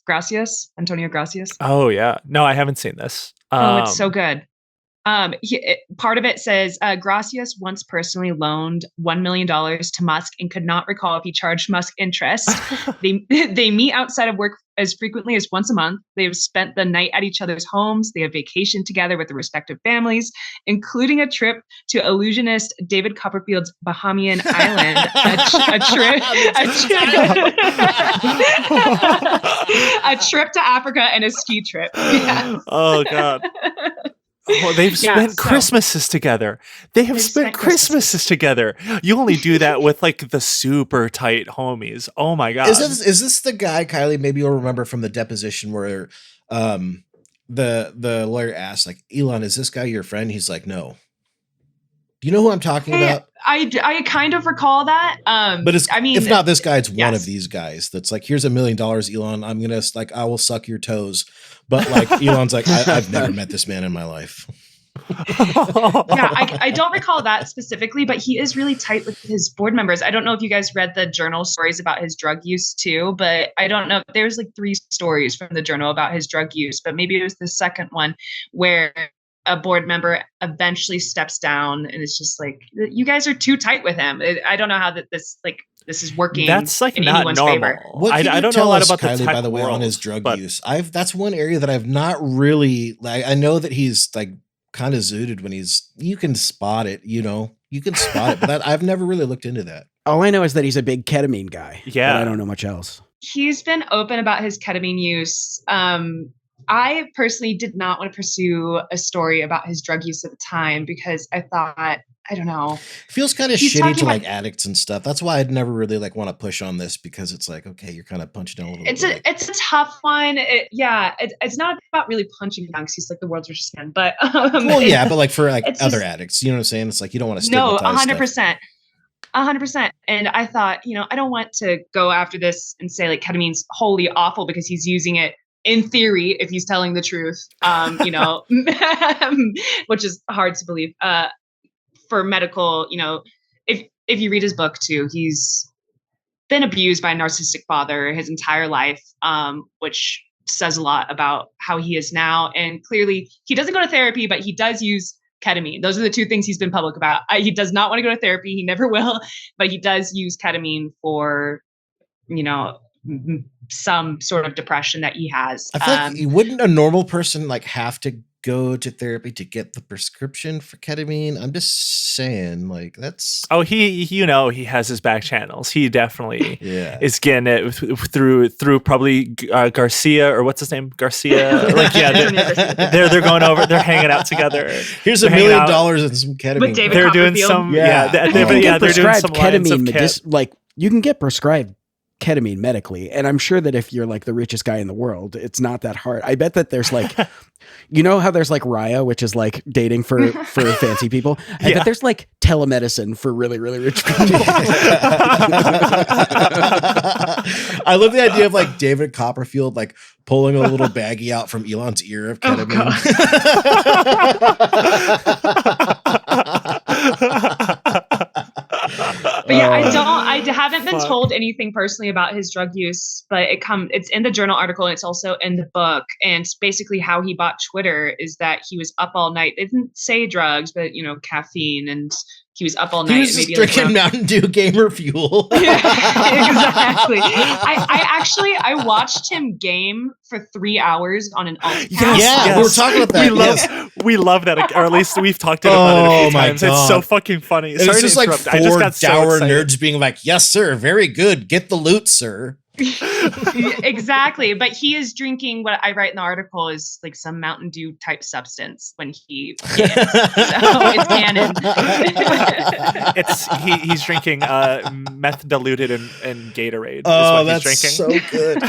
Antonio Gracias? Oh yeah. No, I haven't seen this. Oh, it's so good. Part of it says Gracias once personally loaned $1 million to Musk and could not recall if he charged Musk interest. They meet outside of work as frequently as once a month. They have spent the night at each other's homes. They have vacationed together with their respective families, including a trip to illusionist David Copperfield's Bahamian island. A trip to Africa and a ski trip. Yes. Oh God. Oh, they've spent Christmases together. They've spent Christmases together. You only do that with like the super tight homies. Oh my God. Is this the guy, Kylie? Maybe you'll remember from the deposition where the lawyer asked, like, Elon, is this guy your friend? He's like, no. Do you know who I'm talking about? I kind of recall that. But if not this guy, it's one of these guys that's like, here's $1 million, Elon. I'm gonna I will suck your toes. But like Elon's like, I've never met this man in my life. I don't recall that specifically, but he is really tight with his board members. I don't know if you guys read the journal stories about his drug use too, but I don't know. There's like 3 stories from the journal about his drug use, but maybe it was the second one where a board member eventually steps down and it's just like, you guys are too tight with him. I don't know how this is working. That's like in not anyone's normal. favor. I don't know a lot about Kylie, the tech by the way, world, on his drug use. That's one area that I've not really like. I know that he's like kind of zooted when you can spot it, but I've never really looked into that. All I know is that he's a big ketamine guy. Yeah. But I don't know much else. He's been open about his ketamine use. I personally did not want to pursue a story about his drug use at the time because I thought, I don't know. It feels kind of shitty to like addicts and stuff. That's why I'd never really like want to push on this because it's like, okay, you're kind of punching down a little bit. It's a tough one. It's not about really punching down because he's like the world's richest man, but but like for like other addicts, you know what I'm saying? It's like, you don't want to stigmatize 100%. 100%. And I thought, I don't want to go after this and say like ketamine's wholly awful because he's using it in theory, if he's telling the truth, which is hard to believe, for medical, if you read his book too, he's been abused by a narcissistic father his entire life, which says a lot about how he is now. And clearly he doesn't go to therapy, but he does use ketamine. Those are the 2 things he's been public about. He does not want to go to therapy. He never will, but he does use ketamine for, some sort of depression that he has. I feel like wouldn't a normal person like have to go to therapy to get the prescription for ketamine? I'm just saying, like, that's he has his back channels. He definitely is getting it through probably Garcia, or what's his name, Garcia. Like, they're going over, they're hanging out together. Here's $1 million and some ketamine. With David they're doing some they're doing some ketamine. Like, you can get prescribed ketamine medically, and I'm sure that if you're like the richest guy in the world, it's not that hard. I bet that there's like how there's like Raya, which is like dating for fancy people. I bet there's like telemedicine for really, really rich people. I love the idea of like David Copperfield like pulling a little baggie out from Elon's ear of ketamine. But I haven't been told anything personally about his drug use, but it's in the journal article and it's also in the book. And basically how he bought Twitter is that he was up all night. They didn't say drugs, but caffeine, and he was up all night. He was just drinking Mountain Dew Gamer Fuel. Exactly. I watched him game for 3 hours on an alt. Yes. We were talking about that. We love that, or at least we've talked about it a few times. God. It's so fucking funny. It's just like 4 dour nerds being like, "Yes, sir, very good. Get the loot, sir." Exactly, but he is drinking what I write in the article is like some Mountain Dew type substance when he games. So it's canon. He's drinking meth diluted in Gatorade. Oh, is what that's he's drinking. So good.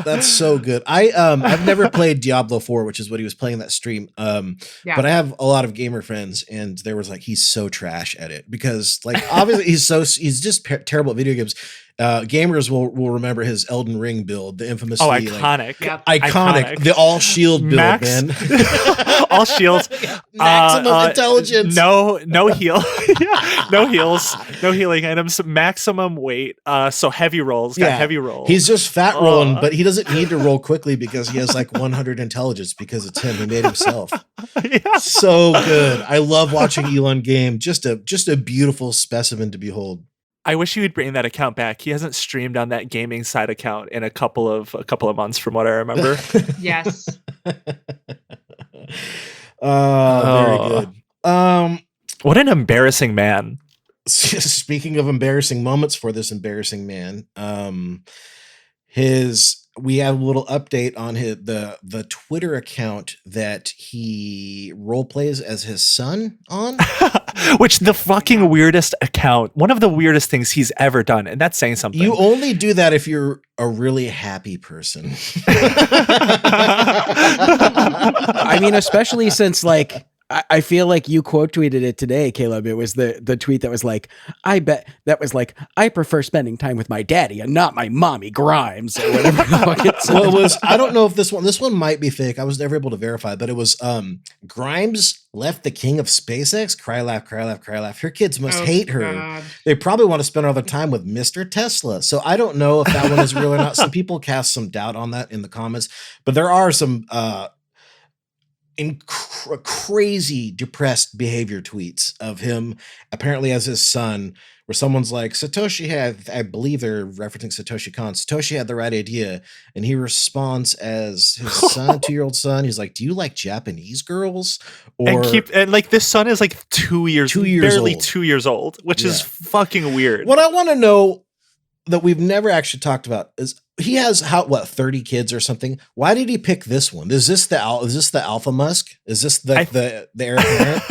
That's so good. I've never played Diablo 4, which is what he was playing that stream. But I have a lot of gamer friends, and there was like, he's so trash at it because like obviously he's just terrible at video games. Gamers will remember his Elden Ring build, the infamous iconic. Yep. Iconic. The all shield build, Max- man. All shields. Maximum intelligence. No heal. No heals. No healing items. Maximum weight. So heavy rolls. Got heavy rolls. He's just fat rolling, but he doesn't need to roll quickly because he has like 100 intelligence because it's him. He made himself. Yeah. So good. I love watching Elon game. Just a beautiful specimen to behold. I wish he would bring that account back. He hasn't streamed on that gaming side account in a couple of months, from what I remember. Yes. Very good. What an embarrassing man. Speaking of embarrassing moments for this embarrassing man, we have a little update on the Twitter account that he role plays as his son on. Which the fucking weirdest account, one of the weirdest things he's ever done, and that's saying something. You only do that if you're a really happy person. I mean, especially since like I feel like you quote tweeted it today, Caleb. It was the tweet that was like, I prefer spending time with my daddy and not my mommy Grimes or whatever the fuck it said. Well, it was, I don't know if this one might be fake. I was never able to verify, but it was Grimes left the king of SpaceX. Cry laugh, cry laugh, cry laugh. Her kids must hate her. God. They probably want to spend all their time with Mr. Tesla. So I don't know if that one is real or not. Some people cast some doubt on that in the comments, but there are some crazy depressed behavior tweets of him apparently as his son, where someone's like, Satoshi had, I believe they're referencing Satoshi Kon, Satoshi had the right idea, and he responds as his son, 2-year-old son. He's like, do you like Japanese girls? Or and like this son is like 2 years barely old. 2 years old, which is fucking weird. What I want to know that we've never actually talked about is he has 30 kids or something. Why did he pick this one? Is this the Alpha Musk? Is this the heir apparent?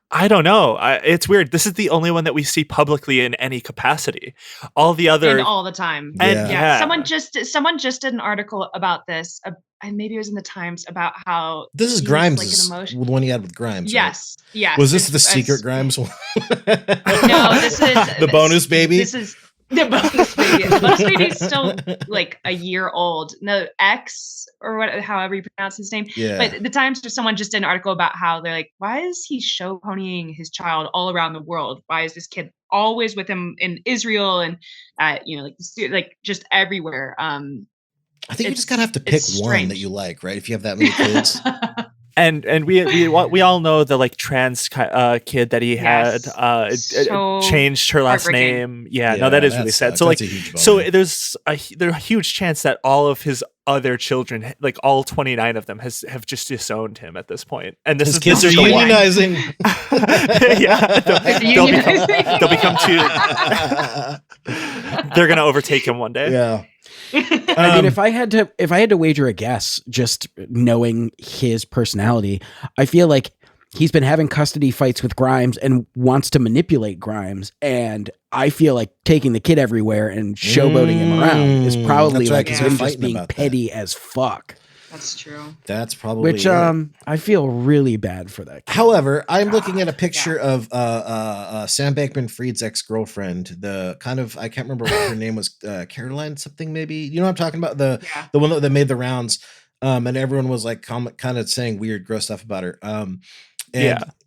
I don't know. It's weird. This is the only one that we see publicly in any capacity. All the other And all the time. And Yeah. Someone just did an article about this. And maybe it was in the Times about how this is Grimes, like the one he had with Grimes. Yes. Right? Yes. Was this the secret Grimes one? No, this is the bonus baby. This is the bonus baby. The bonus baby is still like a year old. No, X or however you pronounce his name. Yeah. But the Times, someone just did an article about how they're like, why is he show ponying his child all around the world? Why is this kid always with him in Israel and like just everywhere? I think you just gotta have to pick one that you like, right? If you have that many kids. And we all know the like trans kid that he had changed her last name. Yeah, no, that is really sad. So like, there's a huge chance that all of his other children, like all 29 of them, have just disowned him at this point. And his kids are unionizing. Yeah, they'll become two. They're gonna overtake him one day. Yeah. I mean, if I had to wager a guess, just knowing his personality, I feel like he's been having custody fights with Grimes and wants to manipulate Grimes. And I feel like taking the kid everywhere and showboating him around is probably like him just being petty as fuck. That's true. That's probably which I feel really bad for that kid. However, I'm looking at a picture of Sam Bankman-Fried's ex-girlfriend, the kind of, I can't remember what her name was, Caroline something maybe. You know what I'm talking about? The one that made the rounds, and everyone was like kind of saying weird, gross stuff about her.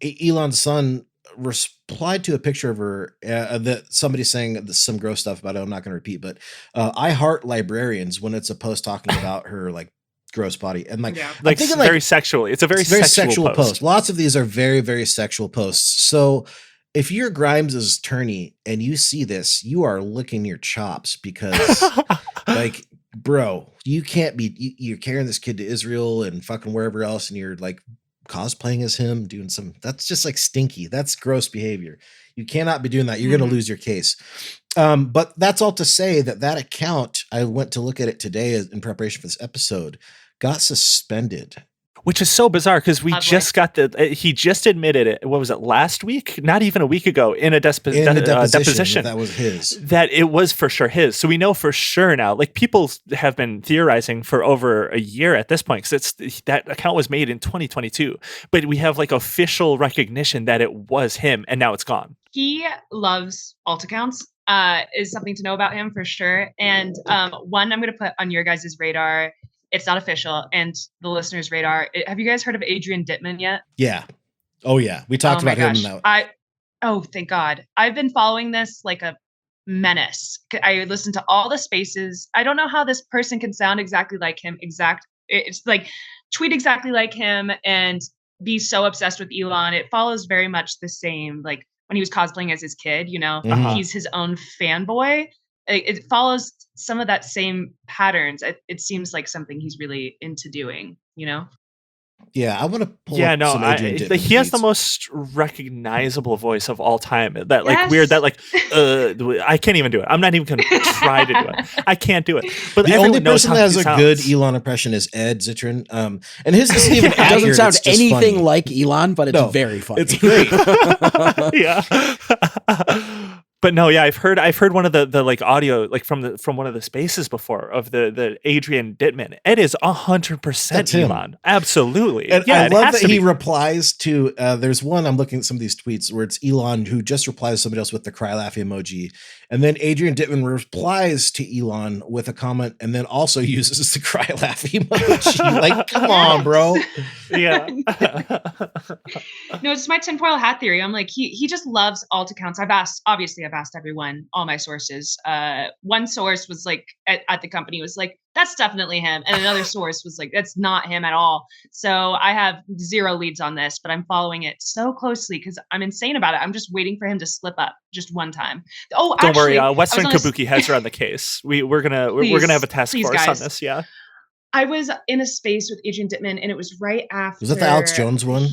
Elon's son replied to a picture of her that somebody saying some gross stuff about it. I'm not going to repeat, but I heart librarians when it's a post talking about her like gross body and like thinking, very sexually. It's a very sexual post. Lots of these are very, very sexual posts. So if you're Grimes's attorney and you see this, you are licking your chops because like, bro, you can't be, you're carrying this kid to Israel and fucking wherever else. And you're like cosplaying as him, doing that's just like stinky. That's gross behavior. You cannot be doing that. You're going to lose your case. But that's all to say that account, I went to look at it today in preparation for this episode, got suspended. Which is so bizarre because we just got he just admitted it. What was it, last week? Not even a week ago in a deposition. That was his. That it was for sure his. So we know for sure now. Like people have been theorizing for over a year at this point because that account was made in 2022. But we have like official recognition that it was him and now it's gone. He loves alt accounts. is something to know about him for sure. And one I'm going to put on your guys' radar. It's not official, and the listeners' radar. Have you guys heard of Adrian Dittman yet? Yeah. Oh yeah. We talked about him now. Oh, thank God. I've been following this like a menace. I listen to all the spaces. I don't know how this person can sound exactly like him. It's like tweet exactly like him and be so obsessed with Elon. It follows very much the same, like when he was cosplaying as his kid, he's his own fanboy. It follows some of that same patterns. It seems like something he's really into doing, Yeah, I want to pull up some Adrian Dittman he has the tweets. most recognizable voice of all time. That like Yes. weird, that like I can't even do it. I'm not even gonna try to do it. I can't do it. But The everyone only knows person how that has he a sounds. good Elon impression is Ed Zitron. And his isn't even It doesn't accurate, sound it's just anything funny. like Elon, but it's No, very funny. It's great. Yeah. But no, yeah, I've heard one of the like audio like from one of the spaces before of the Adrian Dittman. It is 100% That's him. Elon, absolutely. And yeah, I it love has that to he be. replies to, there's one, I'm looking at some of these tweets where it's Elon who just replies to somebody else with the cry laugh emoji. And then Adrian Dittman replies to Elon with a comment and then also uses the cry laugh emoji. Like, come on, bro. Yeah. No, it's my tinfoil hat theory. I'm like, he just loves alt accounts. I've asked everyone, all my sources. One source was like at the company was like, that's definitely him. And another source was like, that's not him at all. So I have zero leads on this, but I'm following it so closely because I'm insane about it. I'm just waiting for him to slip up just one time. Oh, Don't actually, worry, Western I was Kabuki heads are on the case. We're gonna have a task please, force guys. on this. Yeah. I was in a space with Adrian Dittman, and it was right after. Was that the Alex Jones one?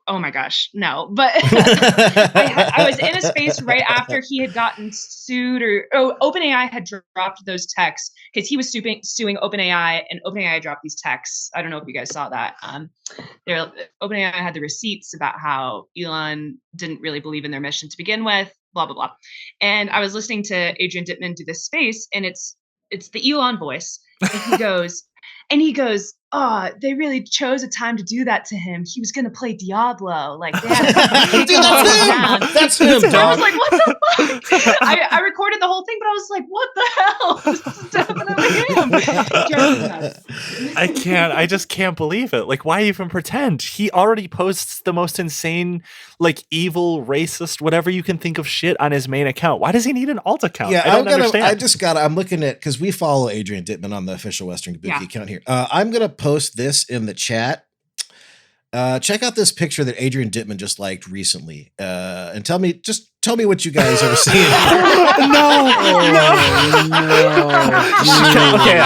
Oh my gosh, no. But I was in a space right after he had gotten sued, OpenAI had dropped those texts because he was suing OpenAI, and OpenAI dropped these texts. I don't know if you guys saw that. OpenAI had the receipts about how Elon didn't really believe in their mission to begin with, blah, blah, blah. And I was listening to Adrian Dittman do this space, and it's the Elon voice. And he goes, oh, they really chose a time to do that to him. He was going to play Diablo. Like, they had to take Dude, him all down. that's him, So I was dog. like, what the fuck? I recorded the whole thing, but I was like, what the hell? This is definitely him. I just can't believe it. Like, why even pretend? He already posts the most insane, like evil, racist, whatever you can think of shit on his main account. Why does he need an alt account? Yeah, I don't understand. I'm looking at, because we follow Adrian Dittman on the official Western Kabuki account here. I'm going to post this in the chat. Check out this picture that Adrian Dittman just liked recently. And tell me what you guys are seeing. No. Okay,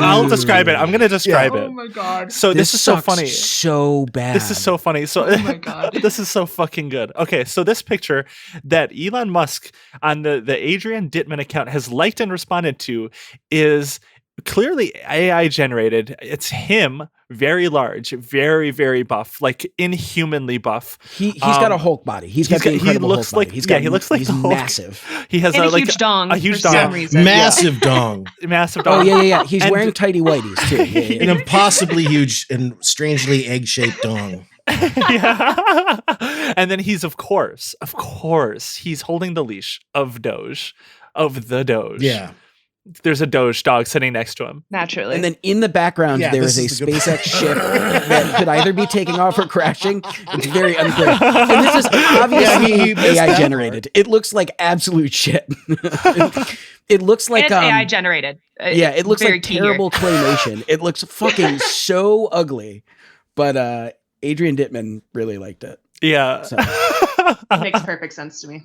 I'll describe it. I'm going to describe it. Oh my God. So this is so sucks funny. so bad. This is so funny. So Oh my God. this is so fucking good. Okay, so this picture that Elon Musk on the Adrian Dittman account has liked and responded to is clearly AI generated. It's him, very large, very, very buff, like inhumanly buff. He's got a Hulk body. He looks like Hulk body. he looks like he's the Hulk. massive. He has And a like huge dong. a huge for dong. some reason. Massive dong. Massive Oh dong. yeah. He's And- wearing tighty whities too. Yeah. An impossibly huge and strangely egg-shaped dong. Yeah. And then he's of course, he's holding the leash of Doge. Yeah. There's a Doge dog sitting next to him. Naturally. And then in the background, Yeah, there is this a is the good SpaceX ship that could either be taking off or crashing. It's very unclear. And this is obviously he missed AI that generated. It looks like absolute shit. It looks like it's AI generated. it looks Very like key here. terrible claymation. It looks fucking so ugly. But Adrian Dittman really liked it. Yeah. So. Makes perfect sense to me.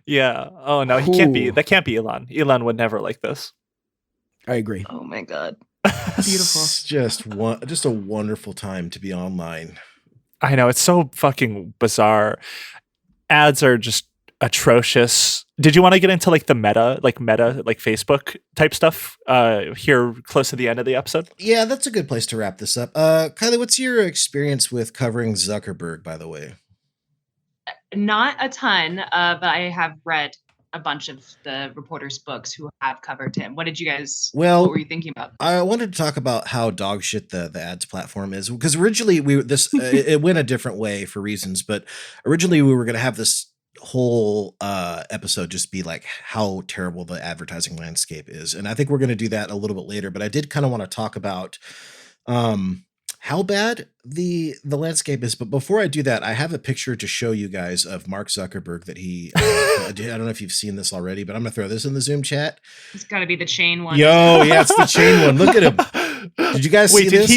Yeah. Oh no, he can't be. Ooh. That can't be Elon. Elon would never like this. I agree. Oh my God. Beautiful. Just a wonderful time to be online. I know, it's so fucking bizarre. Ads are just atrocious. Did you want to get into like the meta, like Facebook type stuff here close to the end of the episode? Yeah, that's a good place to wrap this up. Kylie, what's your experience with covering Zuckerberg, by the way? Not a ton, but I have read a bunch of the reporters' books who have covered him. What Well, what were you thinking about? I wanted to talk about how dog shit the ads platform is, because originally it went a different way for reasons, but originally we were going to have this whole episode just be like how terrible the advertising landscape is, and I think we're going to do that a little bit later. But I did kind of want to talk about how bad the landscape is. But before I do that, I have a picture to show you guys of Mark Zuckerberg that he I don't know if you've seen this already, but I'm gonna throw this in the Zoom chat. It's got to be the chain one. Yo, yeah, it's the chain one. Look at him. Did you guys see this?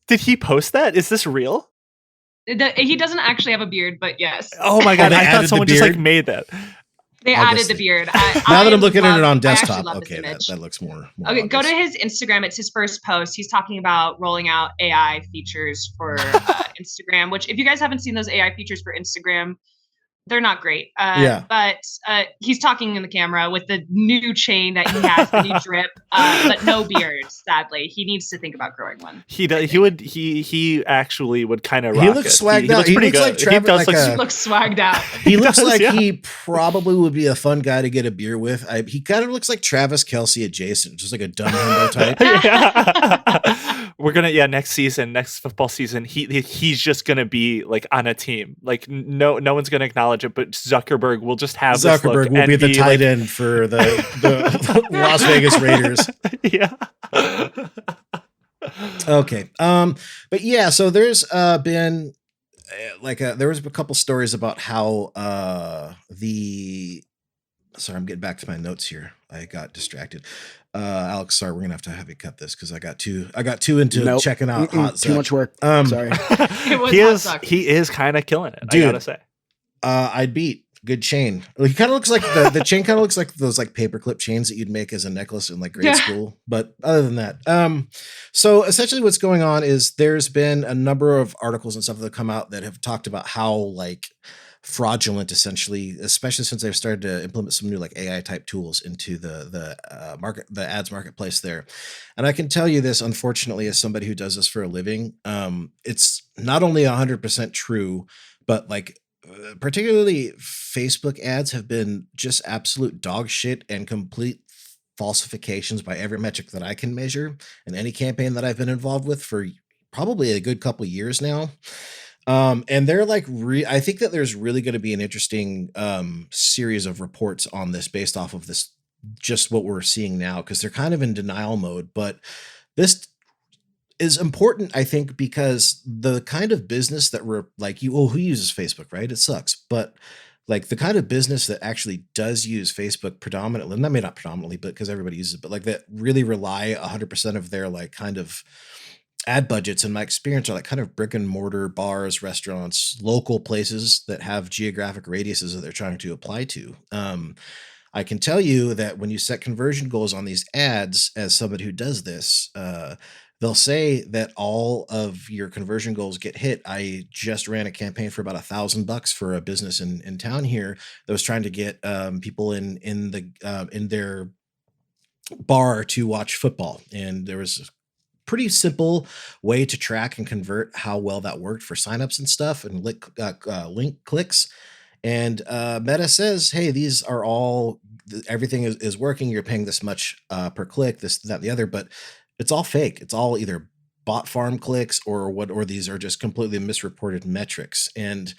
Did he post that? Is this real? He doesn't actually have a beard, but yes. Oh my god, they I added thought the someone just like beard? made that. They I'll added just the see. beard. Now that I'm looking at it on I actually desktop, love this okay, image. that looks more Okay, go to obvious. his Instagram. It's his first post. He's talking about rolling out AI features for Instagram, which if you guys haven't seen those AI features for Instagram, they're not great. Yeah. But he's talking in the camera with the new chain that he has, the new drip, but no beard, sadly. He needs to think about growing one. He actually would kind of rock He looks it. swagged out. looks He pretty looks good. like Travis, he does like He looks swagged out. He looks does, like yeah. he probably would be a fun guy to get a beer with. He kind of looks like Travis Kelce adjacent, just like a dumb himbo type. Yeah. We're gonna next football season, he's just gonna be like on a team. Like no one's gonna acknowledge it, but Zuckerberg will just have this look Zuckerberg will and be the tight like, end for the Las Vegas Raiders. Yeah. Okay. But yeah, so there's been there was a couple stories about how sorry, I'm getting back to my notes here. I got distracted. Alex, sorry, we're gonna have you cut this because I got too into checking out hot too much work. Sorry. It was he is kind of killing it, Dude. I gotta say. I'd beat good chain. He kind of looks like the chain kind of looks like those like paperclip chains that you'd make as a necklace in like grade school. But other than that, so essentially what's going on is there's been a number of articles and stuff that have come out that have talked about how like fraudulent, essentially, especially since they've started to implement some new like AI type tools into the ads marketplace there. And I can tell you this, unfortunately, as somebody who does this for a living, it's not only 100% true, but like particularly Facebook ads have been just absolute dog shit and complete falsifications by every metric that I can measure in any campaign that I've been involved with for probably a good couple of years now. And they're like, I think that there's really going to be an interesting series of reports on this based off of this, just what we're seeing now, because they're kind of in denial mode. But this is important, I think, because the kind of business that we're like, who uses Facebook, right? It sucks. But like the kind of business that actually does use Facebook predominantly, I mean, not predominantly, but because everybody uses it, but like that really rely 100% of their like kind of ad budgets, in my experience, are like kind of brick and mortar bars, restaurants, local places that have geographic radiuses that they're trying to apply to. I can tell you that when you set conversion goals on these ads, as somebody who does this, they'll say that all of your conversion goals get hit. I just ran a campaign for about $1,000 for a business in town here that was trying to get people in their bar to watch football, and there was pretty simple way to track and convert how well that worked for signups and stuff and link clicks. And Meta says, hey, these are all, everything is working. You're paying this much per click, this, that, the other, but it's all fake. It's all either bot farm clicks or these are just completely misreported metrics. And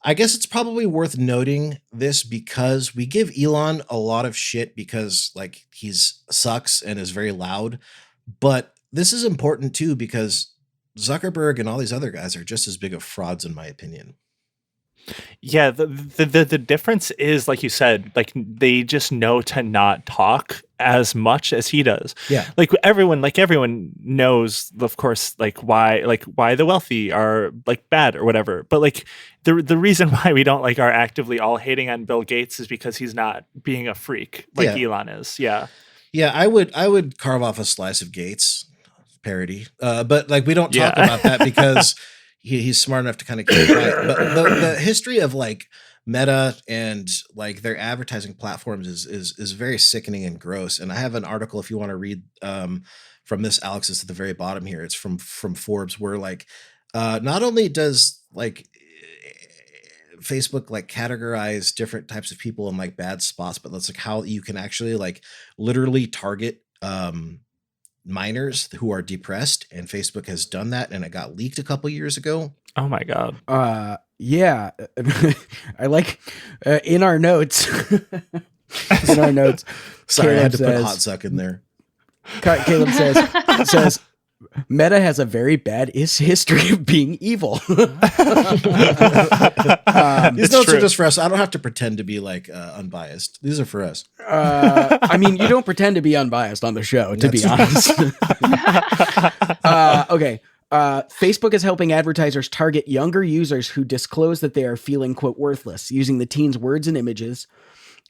I guess it's probably worth noting this because we give Elon a lot of shit because like he's sucks and is very loud, but this is important too because Zuckerberg and all these other guys are just as big of frauds, in my opinion. Yeah, the difference is, like you said, like they just know to not talk as much as he does. Yeah, like everyone knows, of course, why the wealthy are like bad or whatever. But like the reason why we don't like are actively all hating on Bill Gates is because he's not being a freak like Elon is. Yeah, I would carve off a slice of Gates parody, but like we don't talk about that because he's smart enough to kind of keep it right. But the history of like Meta and like their advertising platforms is very sickening and gross. And I have an article if you want to read from this, Alex, is at the very bottom here. It's from Forbes, where like not only does like Facebook like categorize different types of people in like bad spots, but that's like how you can actually like literally target minors who are depressed, and Facebook has done that, and it got leaked a couple years ago. Oh my God. Yeah. I like in our notes. In our notes. Sorry, I had to Caleb put Hot Zuck in there. Caleb says Meta has a very bad history of being evil. These notes are just for us. I don't have to pretend to be like unbiased. These are for us. I mean, you don't pretend to be unbiased on the show, to be honest. Okay. Facebook is helping advertisers target younger users who disclose that they are feeling, quote, worthless, using the teens' words and images.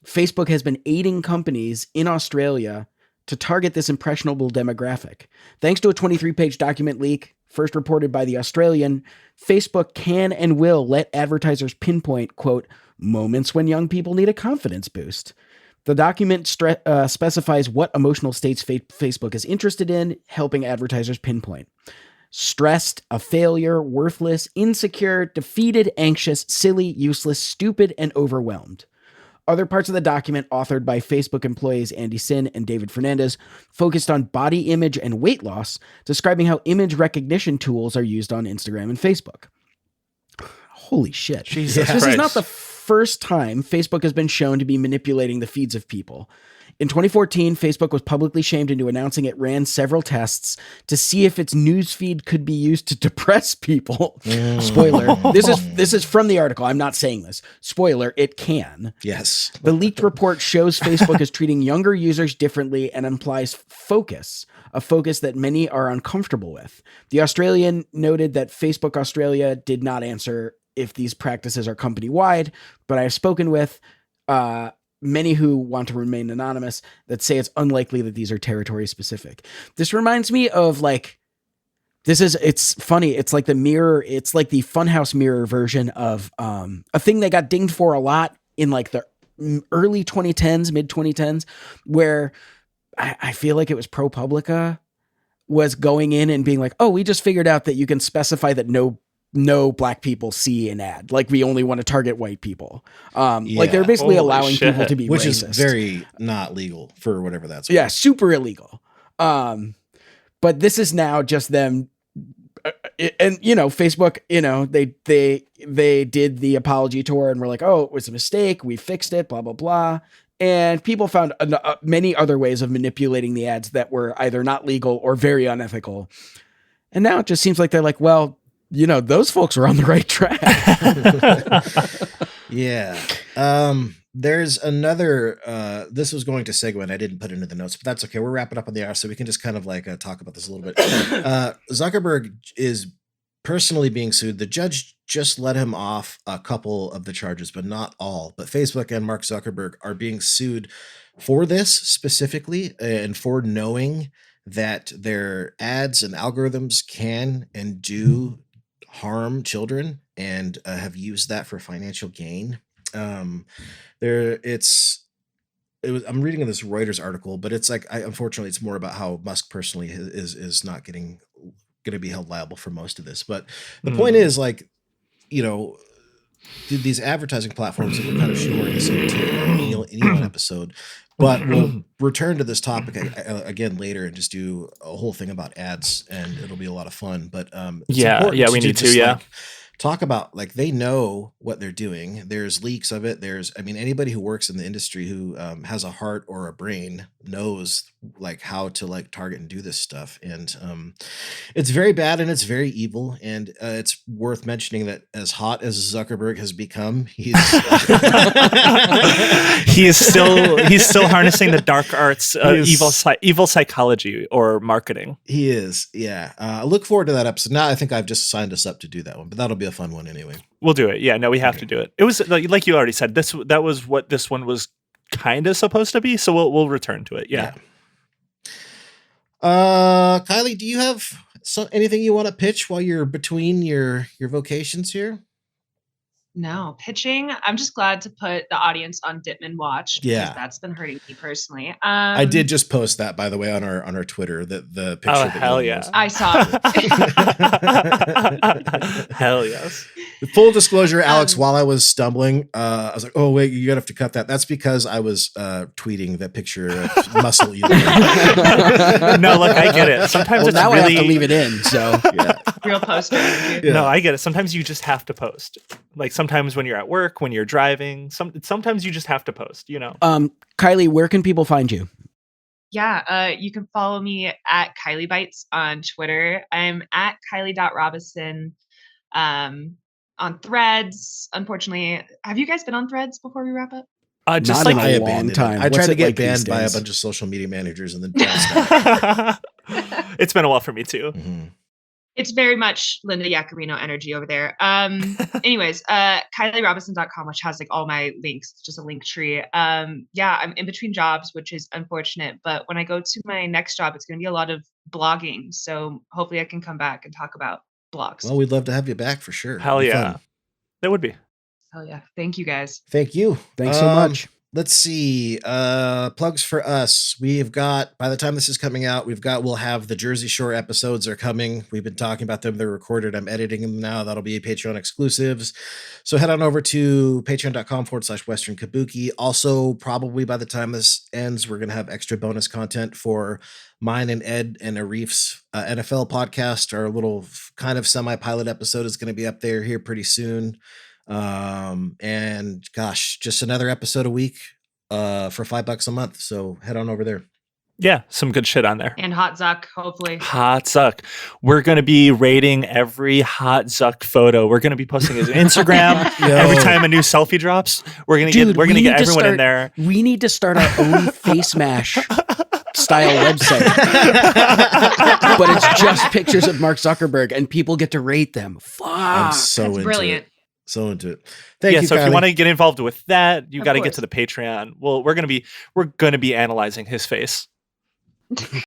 Facebook has been aiding companies in Australia to target this impressionable demographic. Thanks to a 23-page document leak, first reported by The Australian, Facebook can and will let advertisers pinpoint, quote, moments when young people need a confidence boost. The document specifies what emotional states Facebook is interested in, helping advertisers pinpoint. Stressed, a failure, worthless, insecure, defeated, anxious, silly, useless, stupid, and overwhelmed. Other parts of the document, authored by Facebook employees Andy Sin and David Fernandez, focused on body image and weight loss, describing how image recognition tools are used on Instagram and Facebook. Holy shit. Jesus This is Christ. not the first time Facebook has been shown to be manipulating the feeds of people. In 2014, Facebook was publicly shamed into announcing it ran several tests to see if its newsfeed could be used to depress people. Spoiler. This is from the article. I'm not saying this. Spoiler, it can. Yes. The leaked report shows Facebook is treating younger users differently and implies focus, a focus that many are uncomfortable with. The Australian noted that Facebook Australia did not answer if these practices are company-wide, but I have spoken with many who want to remain anonymous that say it's unlikely that these are territory specific. This reminds me of like, it's funny. It's like the Funhouse mirror version of a thing they got dinged for a lot in like the early 2010s, mid 2010s, where I feel like it was ProPublica was going in and being like, oh, we just figured out that you can specify that no black people see an ad. Like we only want to target white people. Like they're basically Holy allowing shit. people to be Which racist. is very not legal for whatever that's worth. Yeah, super illegal. But this is now just them. And Facebook, they did the apology tour and were like, oh, it was a mistake. We fixed it, blah, blah, blah. And people found many other ways of manipulating the ads that were either not legal or very unethical. And now it just seems like they're like, well, those folks are on the right track. Yeah. There's another, this was going to segue and I didn't put it into the notes, but that's okay. We're wrapping up on the hour, so we can just kind of like talk about this a little bit. Zuckerberg is personally being sued. The judge just let him off a couple of the charges, but not all. But Facebook and Mark Zuckerberg are being sued for this specifically and for knowing that their ads and algorithms can and do harm children and have used that for financial gain. I'm reading this Reuters article, but it's like, unfortunately, it's more about how Musk personally is not going to be held liable for most of this. But the point is, like, these advertising platforms that we're kind of shoehorning this into an Elon episode, but we'll return to this topic again later and just do a whole thing about ads, and it'll be a lot of fun. But it's we need to like, talk about, like, they know what they're doing. There's leaks of it. Anybody who works in the industry who has a heart or a brain knows like how to like target and do this stuff. And it's very bad and it's very evil. And it's worth mentioning that as hot as Zuckerberg has become, he's still harnessing the dark arts, evil psychology or marketing. He is. Yeah. I look forward to that episode. Now I think I've just signed us up to do that one, but that'll be a fun one anyway. We'll do it. Yeah, no, we have to do it. It was like you already said, that was what this one was kind of supposed to be. So we'll return to it. Yeah. Kylie, do you have anything you want to pitch while you're between your vocations here? No, pitching. I'm just glad to put the audience on Dittman Watch because that's been hurting me personally. I did just post that, by the way, on our Twitter, the picture. Oh, hell yeah. I saw it. Hell yes. Full disclosure, Alex, while I was stumbling, I was like, oh, wait, you're going to have to cut that. That's because I was tweeting that picture of muscle. No, look, I get it. Sometimes it's now really... I have to leave it in. So Yeah. Real poster energy. Yeah. No, I get it. Sometimes you just have to post. Like sometimes when you're at work, when you're driving, sometimes you just have to post, you know? Kylie, where can people find you? Yeah, you can follow me at Kylie Bites on Twitter. I'm at Kylie.Robison on Threads. Unfortunately, have you guys been on Threads before we wrap up? Just Not like in a long time. I What's tried to it get like these banned by a days? bunch of social media managers and then banned. it's been a while for me too. Mm-hmm. It's very much Linda Yaccarino energy over there. Anyways, KylieRobison.com, which has like all my links. It's just a link tree. Yeah, I'm in between jobs, which is unfortunate. But when I go to my next job, it's going to be a lot of blogging. So hopefully I can come back and talk about blogs. Well, we'd love to have you back for sure. Hell It'd be yeah. fun. That would be. Hell yeah. Thank you guys. Thank you. Thanks so much. Let's see. Plugs for us. We've got, by the time this is coming out, we'll have the Jersey Shore episodes are coming. We've been talking about them. They're recorded. I'm editing them now. That'll be Patreon exclusives. So head on over to patreon.com/Western Kabuki. Also, probably by the time this ends, we're going to have extra bonus content for mine and Ed and Arif's NFL podcast. Our little kind of semi-pilot episode is going to be up there here pretty soon. And gosh, just another episode a week for $5 a month. So head on over there. Yeah, some good shit on there. And Hot Zuck, hopefully. Hot Zuck. We're going to be rating every Hot Zuck photo. We're going to be posting his Instagram every time a new selfie drops. We're going to get everyone in there. We need to start our own face mash style website. But it's just pictures of Mark Zuckerberg and people get to rate them. Fuck. I'm so That's into brilliant. it. So into it. Thank you. So Kylie. if you want to get involved with that, you Of got to get course. to the Patreon. Well, we're going to be analyzing his face.